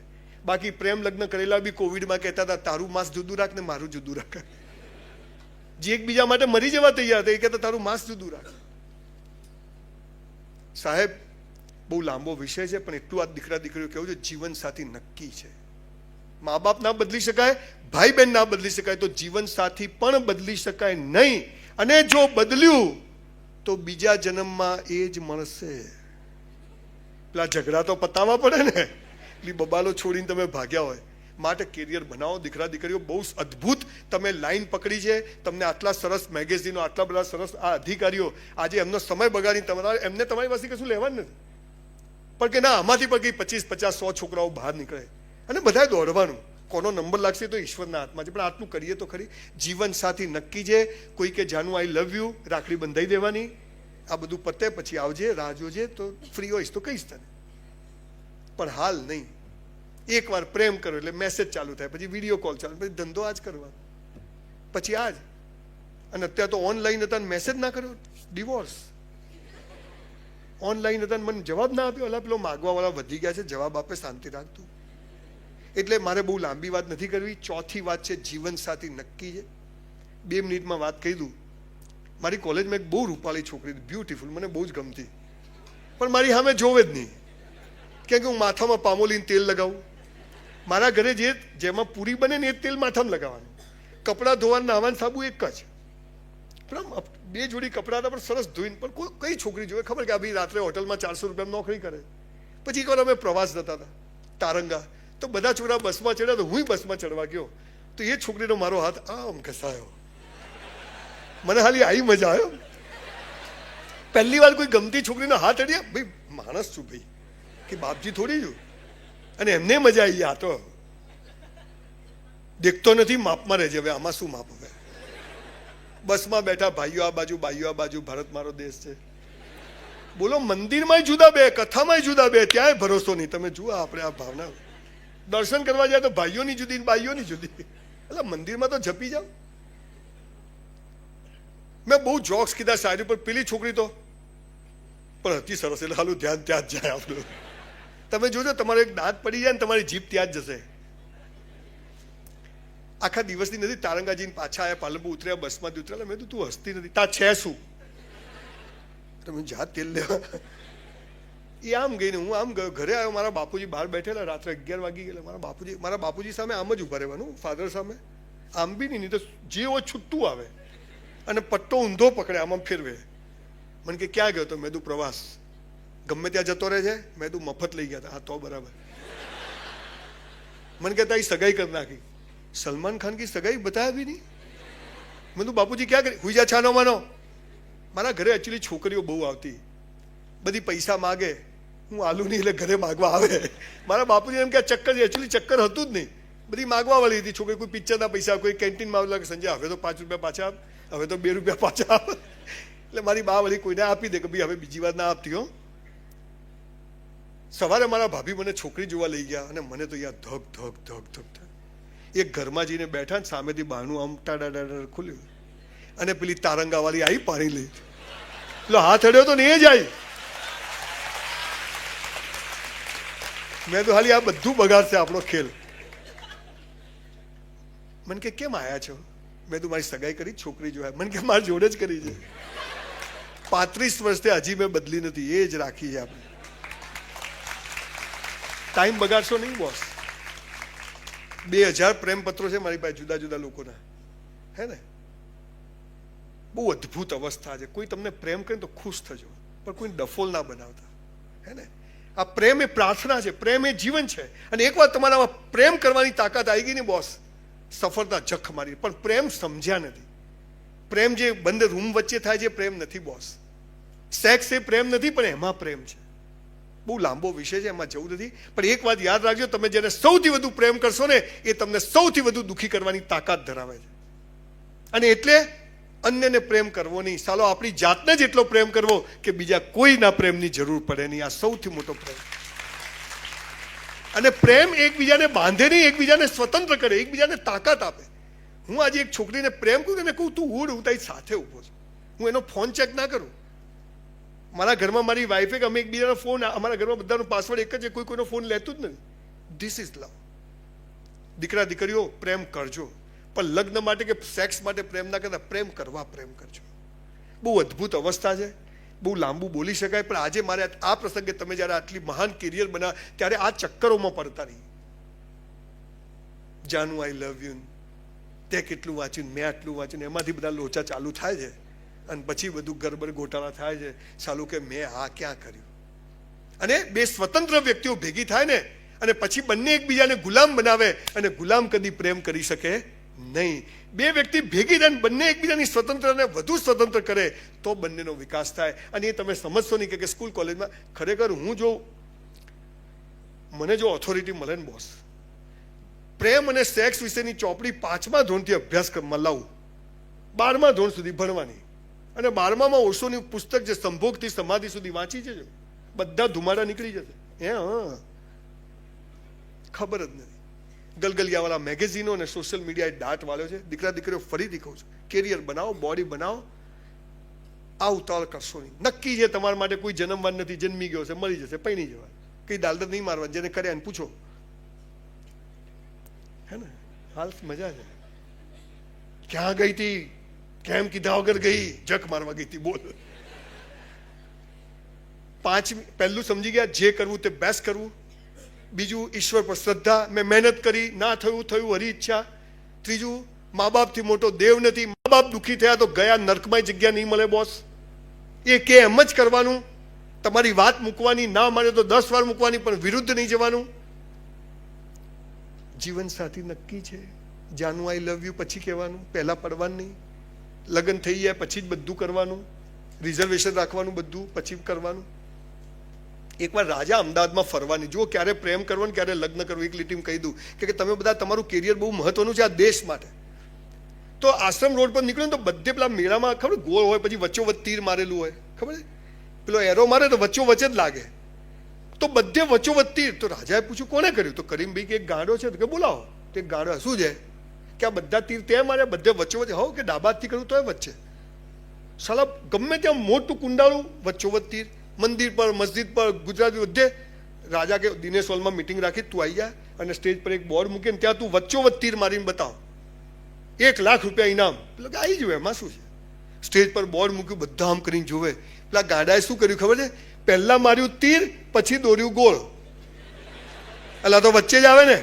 બાકી પ્રેમ લગ્ન કરેલા બી કોવિડમાં કહેતા હતા, તારું માંસ જુદું રાખ ને મારું જુદું રાખ. જે એકબીજા માટે મરી જવા તૈયાર હતા, એ કહેતા તારું માંસ જુદું રાખ. સાહેબ, બહુ લાંબો વિષય છે, પણ એટલું આ દીકરા દીકરીઓ કેવું છે, જીવન સાથી નક્કી છે. મા બાપ ના બદલી શકાય, ભાઈ બહેન ના બદલી શકાય, તો જીવન સાથી પણ બદલી શકાય નહીં. અને જો બદલ્યું તો બીજા જન્મમાં એ જ મળશે. પેલા ઝઘડા તો પતાવવા પડે ને, એટલી બબાલો છોડીને તમે ભાગ્યા હોય. માટે કેરિયર બનાવો દીકરા દીકરીઓ. બહુ અદ્ભુત તમે લાઈન પકડી છે. તમને આટલા સરસ મેગેઝિનો, આટલા બધા સરસ આ અધિકારીઓ આજે એમનો સમય બગાડી, એમને તમારી પાસે કશું લેવાનું નથી. પણ કે ના, આમાંથી પણ કંઈ 25, 50, 100 છોકરાઓ બહાર નીકળે અને બધાએ દોડવાનું. કોનો નંબર લાગશે તો ઈશ્વરના હાથમાં છે, પણ આટલું કરીએ તો ખરી. જીવન સાથી નક્કી છે. કોઈ કે જાનું આઈ લવ યુ, રાખડી બંધાઈ દેવાની. આ બધું પતે પછી આવજે, રાહ જોજે, તો ફ્રી હોઈશ તો કહીશ તને, પણ હાલ નહીં. એકવાર પ્રેમ કરો એટલે મેસેજ ચાલુ થાય, પછી વિડીયો કોલ ચાલુ, પછી ધંધો આજ કરવાનો, પછી આજ. અને અત્યારે તો ઓનલાઈન હતા ને મેસેજ ના કર્યો, ડિવોર્સ. ઓનલાઈન હતા મને જવાબ ના આપ્યો, ઓલા પેલો માગવા વાળા વધી ગયા છે, જવાબ આપે, શાંતિ રાખતું. એટલે મારે બહુ લાંબી વાત નથી કરવી. ચોથી વાત છે, જીવન સાથી નક્કી છે. 2 મિનિટમાં વાત કહી દઉં. મારી કોલેજમાં એક બહુ રૂપાળી છોકરી, બ્યુટીફુલ, મને બહુ જ ગમતી, પણ મારી સામે જોવે જ નહીં. કેમ કે હું માથામાં પામોલીન તેલ લગાવું. મારા ઘરે જેમાં પૂરી બને ને એ તેલ માથામાં લગાવવાનું. કપડાં ધોવાનું, નાવાનું સાબુ એક જ. પણ 2 જોડી કપડાં હતા, પણ સરસ ધોઈને. પણ કઈ છોકરી જોવે ખબર કે આ ભાઈ રાત્રે હોટલમાં 400 રૂપિયા નોકરી કરે. પછી એકવાર અમે પ્રવાસ જતા હતા તારંગા, તો બધા છોકરા બસમાં ચડ્યા, તો હું બસમાં ચડવા ગયો, તો એ છોકરીનો મારો હાથ આમ ઘસાયો. મને ખાલી આવી મજા આવ્યો. પહેલી વાર કોઈ ગમતી છોકરીનો હાથ અડ્યા. ભાઈ માણસ છું ભાઈ, કે બાપજી થોડી છું. અને એમને મજા આવી. આ તો દેખતો નથી, માપમાં રહેજે. હવે આમાં શું માપ? હવે બસમાં બેઠા ભાઈઓ આ બાજુ, ભાઈઓ આ બાજુ, ભારત મારો દેશ છે. બોલો, મંદિરમાં જુદા બે, કથામાં જુદા બે, ત્યાંય ભરોસો નહીં. તમે જુઓ આપણે આ ભાવના. દર્શન કરવા જાય તો ભાઈઓની જુદી, ભાઈઓની જુદી. એટલે મંદિરમાં તો જપી જાઓ. મેં બહુ જોક્સ કીધા શાયરી પર. પેલી છોકરી તો પણ હતી સરસ, એટલે હાલું ધ્યાન ત્યાં જ જાય આપણું. તમે જોજો, તમારો એક દાંત પડી જાય ને તમારી જીભ ત્યાં જ જશે. આખા દિવસની નથી. તારંગાજીને પાછા આવ્યા, પાલનપુર ઉતર્યા, બસમાંથી ઉતરેલા. મેં તું હસતી નથી, તા છે શું? તમે જા તેલ લેવા. એ આમ ગઈને હું આમ ગયો. ઘરે આવ્યો, મારા બાપુજી બહાર બેઠેલા. રાત્રે 11 વાગી ગયેલા. મારા બાપુજી સામે આમ જ ઉભા રહેવાનું, ફાધર સામે. આમ બી નહીં તો જે હોય છૂટતું આવે. અને પટ્ટો ઊંધો પકડે, આમ ફેરવે. મને કે ક્યાં ગયો તો? મેં તું પ્રવાસ. ગમે ત્યાં જતો રહે છે? મેં તું મફત લઈ ગયા હતા. હા તો બરાબર. મને કહેતા એ સગાઈ કરી નાખી. સલમાન ખાન કી સગાઈ બતાવ્યા બી નહીં. મેં તું બાપુજી ક્યાં કરી? હુઈ જા છાનો માનો. મારા ઘરે એકચ્યુઅલી છોકરીઓ બહુ આવતી, બધી પૈસા માગે. હું આલુ નહીં એટલે ઘરે માગવા આવે. મારા બાપુજી એમ કે ચક્કર છે. એકચ્યુઅલી ચક્કર હતું જ નહીં, બધી માગવા વાળી હતી છોકરી. કોઈ પિક્ચરના પૈસા, કોઈ કેન્ટીનમાં આવેલા કે સંજય હવે તો 5 રૂપિયા પાછા આપ, હવે તો 2 રૂપિયા પાછા આપ. એટલે મારી બા વળી કોઈને આપી દે કે ભાઈ હવે બીજી વાર ના આપતી હો. સવારે મારા ભાભી મને છોકરી જોવા લઈ ગયા અને મને તો યાર ધક ધક ધક ધક ધક. એક ઘરમાં જઈને બેઠા ને સામેથી બહારનું આમ ટાડા ખુલ્યું અને પેલી તારંગાવાળી આવી પાણી લઈ, એટલે હાથ અડ્યો તો ને એ જ આવી. મેં તો હાલી આ બધું બગાડશે આપણો ખેલ. મને કે કેમ આયા છો? મેં તો મારી સગાઈ કરી છોકરી જોયા. મને કે મારી જોડે જ કરી છે. 35 વર્ષથી હજી મેં બદલી નથી, એ જ રાખી છે આપણે. ટાઈમ બગાડશો નહીં બોસ. 2000 પ્રેમ પત્રો છે મારી પાસે જુદા જુદા લોકોના, હે ને. બહુ અદ્ભુત અવસ્થા છે. કોઈ તમને પ્રેમ કરે તો ખુશ થજો, પણ કોઈ ડફોલ ના બનાવતા, હે ને. આ પ્રેમ એ પ્રાર્થના છે, પ્રેમ એ જીવન છે. અને એકવાર તમારામાં પ્રેમ કરવાની તાકાત આવી ગઈ ને બોસ, સફળતા જખ મારી. પણ પ્રેમ સમજ્યા નથી. પ્રેમ જે બંને રૂમ વચ્ચે થાય છે પ્રેમ નથી બોસ. સેક્સ એ પ્રેમ નથી, પણ એમાં પ્રેમ છે. બહુ લાંબો વિષય છે, એમાં જવું નથી. પણ એક વાત યાદ રાખજો, તમે જેને સૌથી વધુ પ્રેમ કરશો ને એ તમને સૌથી વધુ દુઃખી કરવાની તાકાત ધરાવે છે. અને એટલે અન્યને પ્રેમ કરવો નહીં, સાલો આપણી જાતને જ એટલો પ્રેમ કરવો કે બીજા કોઈના પ્રેમની જરૂર પડે નહીં. આ સૌથી મોટો પ્રેમ. અને પ્રેમ એકબીજાને બાંધે નહીં, એકબીજાને સ્વતંત્ર કરે, એકબીજાને તાકાત આપે. હું આજે એક છોકરીને પ્રેમ કરું એને કહું તું ઉડ, હું તારી સાથે ઊભો છું. હું એનો ફોન ચેક ના કરું. મારા ઘરમાં મારી વાઈફે કે અમે એકબીજાનો ફોન, અમારા ઘરમાં બધાનો પાસવર્ડ એક જ છે, કોઈ કોઈનો ફોન લેતું જ નથી. ધીસ ઇઝ લવ. દીકરા દીકરીઓ પ્રેમ કરજો, પણ લગ્ન માટે કે સેક્સ માટે પ્રેમ ના કરતા પ્રેમ કરવા પ્રેમ કરજો. બહુ અદ્ભુત અવસ્થા છે, બહુ લાંબુ બોલી શકાય. પણ આજે મારે આ પ્રસંગે તમે જ્યારે આટલી મહાન કેરિયર બનાવ ત્યારે આ ચક્કરોમાં પડતા નહીં. જાનુ આઈ લવ યુ, તે કેટલું વાંચ્યું, મેં આટલું વાંચ્યું, એમાંથી બધા લોચા ચાલુ થાય છે. અને પછી બધું ગરબડ ગોટાળા થાય છે. સાલું કે મેં આ ક્યાં કર્યું. અને બે સ્વતંત્ર વ્યક્તિઓ ભેગી થાય ને અને પછી બંને એકબીજાને ગુલામ બનાવે, અને ગુલામ કદી પ્રેમ કરી શકે નહીં. બે વ્યક્તિ ભેગી થાય બંને એકબીજાની સ્વતંત્રને વધુ સ્વતંત્ર કરે તો બંનેનો વિકાસ થાય. અને એ તમે સમજશો નહીં કે સ્કૂલ કોલેજમાં ખરેખર હું જો મને જો ઓથોરિટી મળે ને બોસ, પ્રેમ અને સેક્સ વિશેની ચોપડી 5મા ધોરણથી અભ્યાસક્રમમાં લાવું, 12મા ધોરણ સુધી ભણવાની. અને 12મામાં ઓશોની પુસ્તક જે સંભોગથી સમાધિ સુધી વાંચી છે, બધા ધુમાડા નીકળી જશે. હા, ખબર જ નથી. ગલગલિયાવાળા મેગેઝીનો અને સોશિયલ મીડિયાએ દાટ વાળ્યો છે. દીકરા દીકરીઓ ફરીથી કહું છું, કેરિયર બનાવો, બોડી બનાવો, આ ઉતાવળ કરશો નહીં. નક્કી છે તમારા માટે કોઈ જન્મવાન નથી, જન્મી ગયો છે, મળી જશે, પૈણી જવા. કઈ દાલદત નહીં મારવા. જેને કર્યા એને પૂછો, હે ને. હાલ મજા છે. ક્યાં ગઈ હતી, કેમ કીધા વગર ગઈ, જક મારવા ગઈ હતી, બોલ. 5 પહેલું સમજી ગયા, જે કરવું તે બેસ્ટ કરવું. બીજું, ઈશ્વર પર શ્રદ્ધા, મેં મહેનત કરી, ના થયું થયું, હરી ઈચ્છા. ત્રીજું, મા બાપથી મોટો દેવ નથી. મા બાપ દુઃખી થયા તો ગયા નર્કમાં જગ્યા નહીં મળે બોસ. એ કે એમ જ કરવાનું. તમારી વાત મૂકવાની, ના માને તો 10 વાર મૂકવાની, પણ વિરુદ્ધ નહીં જવાનું. જીવન સાથી નક્કી છે. જાનુ આઈ લવ યુ પછી કહેવાનું, પહેલા પડવાનું નહીં. લગ્ન થઈ જાય પછી જ બધું કરવાનું. રિઝર્વેશન રાખવાનું, બધું પછી કરવાનું. એકવાર રાજા અમદાવાદમાં ફરવાની, જુઓ ક્યારે પ્રેમ કરવાનું, ક્યારે લગ્ન કરવું. એક લીટીમાં કહી દઉં કે તમે બધા તમારું કેરિયર બહુ મહત્વનું છે આ દેશ માટે. તો આશ્રમ રોડ પર નીકળ્યો તો બધે પેલા મેળામાં ખબર ગોળ હોય, પછી વચ્ચોવચ્ચ તીર મારેલું હોય, ખબર પેલો એરો મારે તો વચ્ચોવચ્ચ જ લાગે, તો બધે વચ્ચોવચ્ચ તીર. તો રાજાએ પૂછ્યું કોને કર્યું? તો કરીમભાઈ કે એક ગાંડો છે. તો કે બોલાવો. તે ગાંડો શું છે કે આ બધા તીર ત્યાં મારે બધે વચ્ચોવચ્ચ. હો કે ડાબાથી કર્યું તોય વચ્ચે. સાલા ગમે ત્યાં મોટું કુંડાળું, વચ્ચોવચ્ચ તીર. મંદિર પર, મસ્જિદ પર, ગુજરાતી બધે. રાજા કે દિનેશ હોલમાં મિટિંગ રાખી, તું આવી જા અને સ્ટેજ પર એક બોર્ડ મૂકીને ત્યાં તું વચ્ચોવચ્ચ તીર મારીને બતાવ, 1 લાખ રૂપિયા ઇનામ. એટલે કે આવી જોવે, એમાં શું છે. સ્ટેજ પર બોર્ડ મૂક્યું, બધા આમ કરીને જોવે. પેલા ગાડાએ શું કર્યું ખબર છે? પહેલા માર્યું તીર, પછી દોર્યું ગોળ. એટલે તો વચ્ચે જ આવે ને.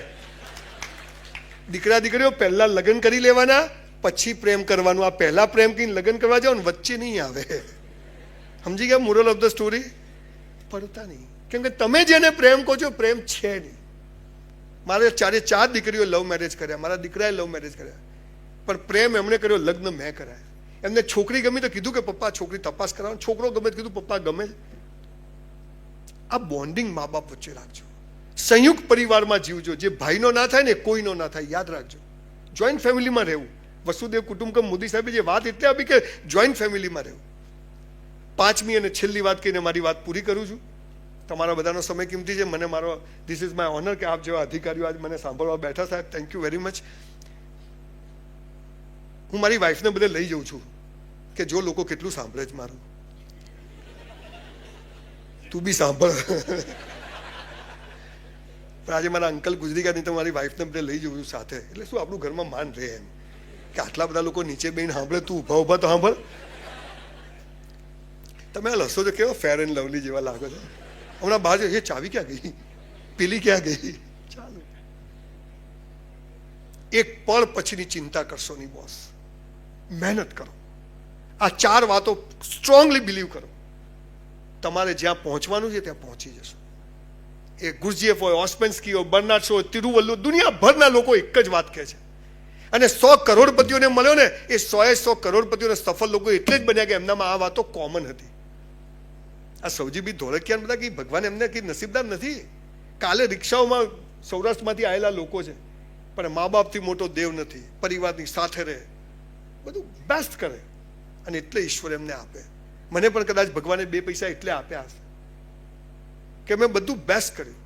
દીકરા દીકરીઓ પહેલા લગ્ન કરી લેવાના, પછી પ્રેમ કરવાનું. આ પહેલા પ્રેમ કરીને લગ્ન કરવા જાવ ને વચ્ચે નહીં આવે. સમજી ગયા મોરલ ઓફ ધ સ્ટોરી? પડતા નહીં. કેમ કે તમે જેને પ્રેમ કહો છો પ્રેમ છે નહીં. મારે 4 દીકરીઓ લવ મેરેજ કર્યા, મારા દીકરાએ લવ મેરેજ કર્યા, પણ પ્રેમ એમણે કર્યો, લગ્ન મેં કરાયા. એમને છોકરી ગમી તો કીધું કે પપ્પા છોકરી તપાસ કરાવો. છોકરો ગમે તો કીધું પપ્પા ગમે. આ બોન્ડિંગ મા બાપ વચ્ચે રાખજો. સંયુક્ત પરિવારમાં જીવજો. જે ભાઈનો ના થાય ને કોઈનો ના થાય, યાદ રાખજો. જોઈન્ટ ફેમિલીમાં રહેવું. વસુદેવ કુટુંબકમ મોદી સાહેબે જે વાત એટલે આપી કે જોઈન્ટ ફેમિલીમાં રહેવું. પાંચમી અને છેલ્લી વાત કહીને મારી વાત પૂરી કરું છું. તમારા બધાનો સમય કિંમતી છે. મને મારો ધીસ ઇઝ માય ઓનર કે આપ જેવા અધિકારીઓ આજ મને સાંભળવા બેઠા. સાહેબ, થેન્ક યુ વેરી મચ. હું મારી વાઈફને બધે લઈ જઉં છું કે જો લોકો કેટલું સાંભળે છે મારું. તું બી સાંભળ. પણ આજે મારા અંકલ ગુજરી ગયા નહીં તો મારી વાઈફને બધે લઈ જઉં છું સાથે. એટલે શું આપણું ઘરમાં માન રહે એમ કે આટલા બધા લોકો નીચે બેહીને સાંભળે, તું ઊભા ઊભા તો સાંભળ. તમે આ લસો તો કેવો ફેર એન્ડ લવલી જેવા લાગો છો. હમણાં બહાર એ ચાવી ક્યાં ગઈ, પેલી ક્યાં ગઈ. ચાલો, એક પળ પછીની ચિંતા કરશો નહીં બોસ. મહેનત કરો. આ 4 વાતો સ્ટ્રોંગલી બિલીવ કરો. તમારે જ્યાં પહોંચવાનું છે ત્યાં પહોંચી જશો. એ ગુરજીએફ હોય, ઓસ્પેન્સ્કી હોય, બર્નાર્ડ શો, તિરુવલ્લુ, દુનિયાભરના લોકો એક જ વાત કહે છે. અને 100 કરોડપતિઓને મળ્યો ને, એ 100 કરોડપતિઓને સફળ લોકો એટલે જ બન્યા કે એમનામાં આ વાતો કોમન હતી. આ સૌજી બી ધોળકિયા બધા કે ભગવાન એમને કઈ નસીબદાર નથી. કાલે રિક્ષાઓમાં સૌરાષ્ટ્રમાંથી આવેલા લોકો છે, પણ મા બાપથી મોટો દેવ નથી. પરિવારની સાથે રહે, બધું બેસ્ટ કરે, અને એટલે ઈશ્વર એમને આપે. મને પણ કદાચ ભગવાને 2 પૈસા એટલે આપ્યા હશે કે મેં બધું બેસ્ટ કર્યું.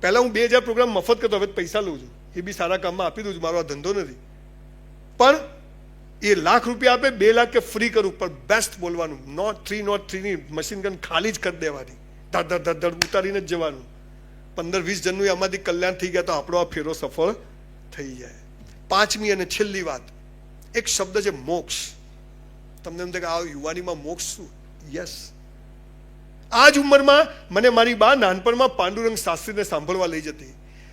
પહેલા હું 2000 પ્રોગ્રામ મફત કરતો, હવે પૈસા લઉં છું. એ બી સારા કામમાં આપી દઉં છું, મારો આ ધંધો નથી. પણ એ લાખ રૂપિયા આપે, 2 લાખ કે ફ્રી કરું, પણ બેસ્ટ બોલવાનું. નોટ 3 ની મશીન ગન ખાલી જ કરી દેવાની, ધડ ધડ ધડ ઉતારીને જ જવાનું. 15-20 જણનું આમાંથી કલ્યાણ થઈ ગયા તો આપણો આ ફેરો સફળ થઈ જાય. પાંચમી અને છેલ્લી વાત, એક શબ્દ છે મોક્ષ. તમને એમ થાય કે આ યુવાનીમાં મોક્ષ શું? યસ, આ જ ઉંમરમાં મને મારી બા નાનપણમાં પાંડુરંગ શાસ્ત્રીને સાંભળવા લઈ જતી,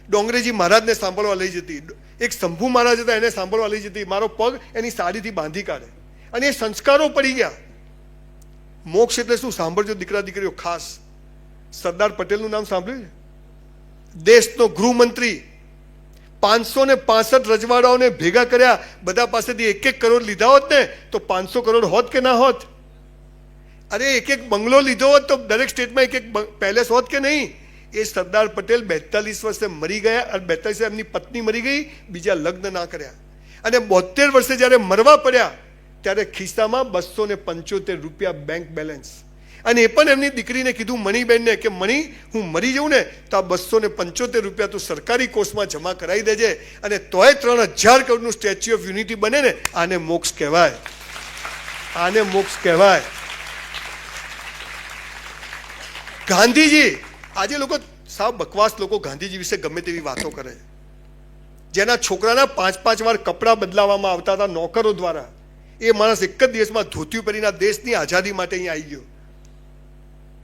ડોંગરેજી મહારાજને સાંભળવા લઈ જતી, એક શંભુ મહારાજ હતા એને સાંભળવા લઈ જતી. મારો પગ એની સાડીથી બાંધી કાઢે, અને એ સંસ્કારો પડી ગયા. મોક્ષ એટલે શું? સાંભળજો દીકરા દીકરીઓ ખાસ. સરદાર પટેલનું નામ સાંભળ્યું છે? દેશનો ગૃહમંત્રી. 565 રજવાડાઓને ભેગા કર્યા, બધા પાસેથી 1-1 કરોડ લીધા હોત ને તો 500 કરોડ હોત કે ના હોત? અરે 1-1 બંગલો લીધો હોત તો દરેક સ્ટેટમાં 1-1 પેલેસ હોત કે નહીં? એ સરદાર પટેલ 42 વર્ષે મરી ગયા, અને 42 વર્ષે એમની પત્ની મરી ગઈ, બીજા લગ્ન ના કર્યા, અને 72 વર્ષે જ્યારે મરવા પડ્યા ત્યારે ખિસ્સામાં 275 રૂપિયા બેંક બેલેન્સ. અને એ પણ એમની દીકરીને કીધું, મણીબેનને, કે મણી, હું મરી જઉં ને તો આ 275 રૂપિયા તું સરકારી કોષમાં જમા કરાવી દેજે, અને તોય 3000 કરોડનું સ્ટેચ્યુ ઓફ યુનિટી બને ને, આને મોક્ષ કહેવાય. આને મોક્ષ કહેવાય. ગાંધીજી, આજે લોકો સાવ બકવાસ લોકો ગાંધીજી વિશે ગમે તેવી વાતો કરે. જેના છોકરાના 5-5 વાર કપડાં બદલાવવામાં આવતા હતા નોકરો દ્વારા, એ માણસ એક જ દિવસમાં ધોતિયું પહેરીને દેશની આઝાદી માટે અહીંયા આવી ગયો.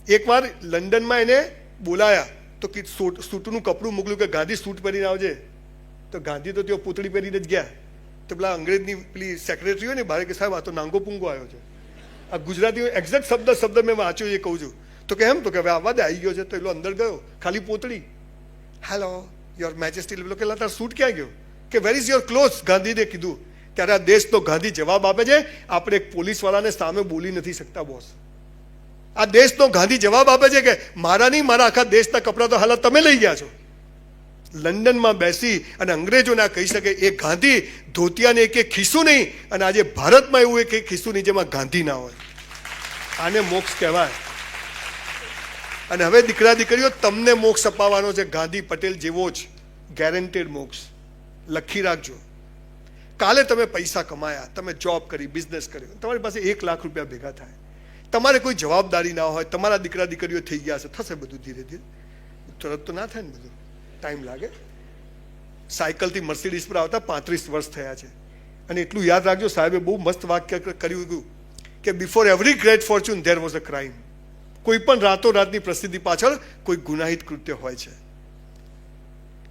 એકવાર લંડનમાં એને બોલાયા તો સૂટનું કપડું મોકલ્યું કે ગાંધી સૂટ પહેરીને આવજે. તો ગાંધી તો તેઓ પૂતળી પહેરીને જ ગયા. તો પેલા અંગ્રેજની પેલી સેક્રેટરી હોય ને બહાર, કે સાહેબ આ તો નાંગો પૂંગો આવ્યો છે. આ ગુજરાતી એક્ઝેક્ટ શબ્દ મેં વાંચ્યો, એ કહું છું. તો કે એમ? તો કે હવે આવવા દે, આવી ગયો છે. તો એટલો અંદર ગયો, ખાલી પોતળી. Hello your majesty. પેલો કે તાર સૂટ ક્યાં ગયો? કે વેર ઇઝ યોર ક્લોથ? ગાંધીને કીધું. ત્યારે આ દેશનો ગાંધી જવાબ આપે છે, આપણે એક પોલીસવાળાને સામે બોલી નથી શકતા બોસ. આ દેશનો ગાંધી જવાબ આપે છે કે મારા નહીં, મારા આખા દેશના કપડાં તો હાલ તમે લઈ ગયા છો. લંડનમાં બેસી અને અંગ્રેજોને આ કહી શકે એ ગાંધી ધોતિયાને એક ખિસ્સું નહીં, અને આજે ભારતમાં એવું એક ખિસ્સું નહીં જેમાં ગાંધી ના હોય. આને મોક્ષ કહેવાય. અને હવે દીકરા દીકરીઓ, તમને મોક્ષ અપાવવાનો છે ગાંધી પટેલ જેવો જ ગેરંટેડ મોક્ષ. લખી રાખજો. કાલે તમે પૈસા કમાયા, તમે જોબ કરી, બિઝનેસ કર્યો, તમારી પાસે 1 લાખ રૂપિયા ભેગા થાય, તમારે કોઈ જવાબદારી ના હોય, તમારા દીકરા દીકરીઓ થઈ ગયા છે, થશે બધું ધીરે ધીરે. તરત તો ના થાય ને, બધું ટાઈમ લાગે. સાયકલથી મર્સિડીઝ પર આવતા 35 વર્ષ થયા છે. અને એટલું યાદ રાખજો, સાહેબે બહુ મસ્ત વાક્ય કર્યું કે before every great Fortune there was a crime. કોઈ પણ રાતોરાતની પ્રસિદ્ધિ પાછળ કોઈ ગુનાહિત કૃત્ય હોય છે.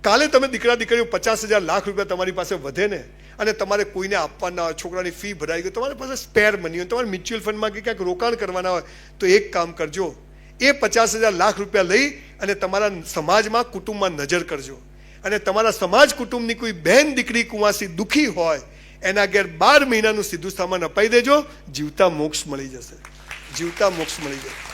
કાલે તમે દીકરા દીકરીઓ 50,000 લાખ રૂપિયા તમારી પાસે વધે ને, અને તમારે કોઈને આપવાના હોય, છોકરાની ફી ભરાઈ ગઈ, તમારી પાસે સ્પેર મની હોય, તમારે મ્યુચ્યુઅલ ફંડમાં કે ક્યાંક રોકાણ કરવાના હોય, તો એક કામ કરજો, એ 50,000 લાખ રૂપિયા લઈ અને તમારા સમાજમાં, કુટુંબમાં નજર કરજો. અને તમારા સમાજ કુટુંબની કોઈ બહેન દીકરી કુંવાસી દુઃખી હોય, એના ઘેર 12 મહિનાનું સીધું સામાન અપાઈ દેજો. જીવતા મોક્ષ મળી જશે. જીવતા મોક્ષ મળી જશે.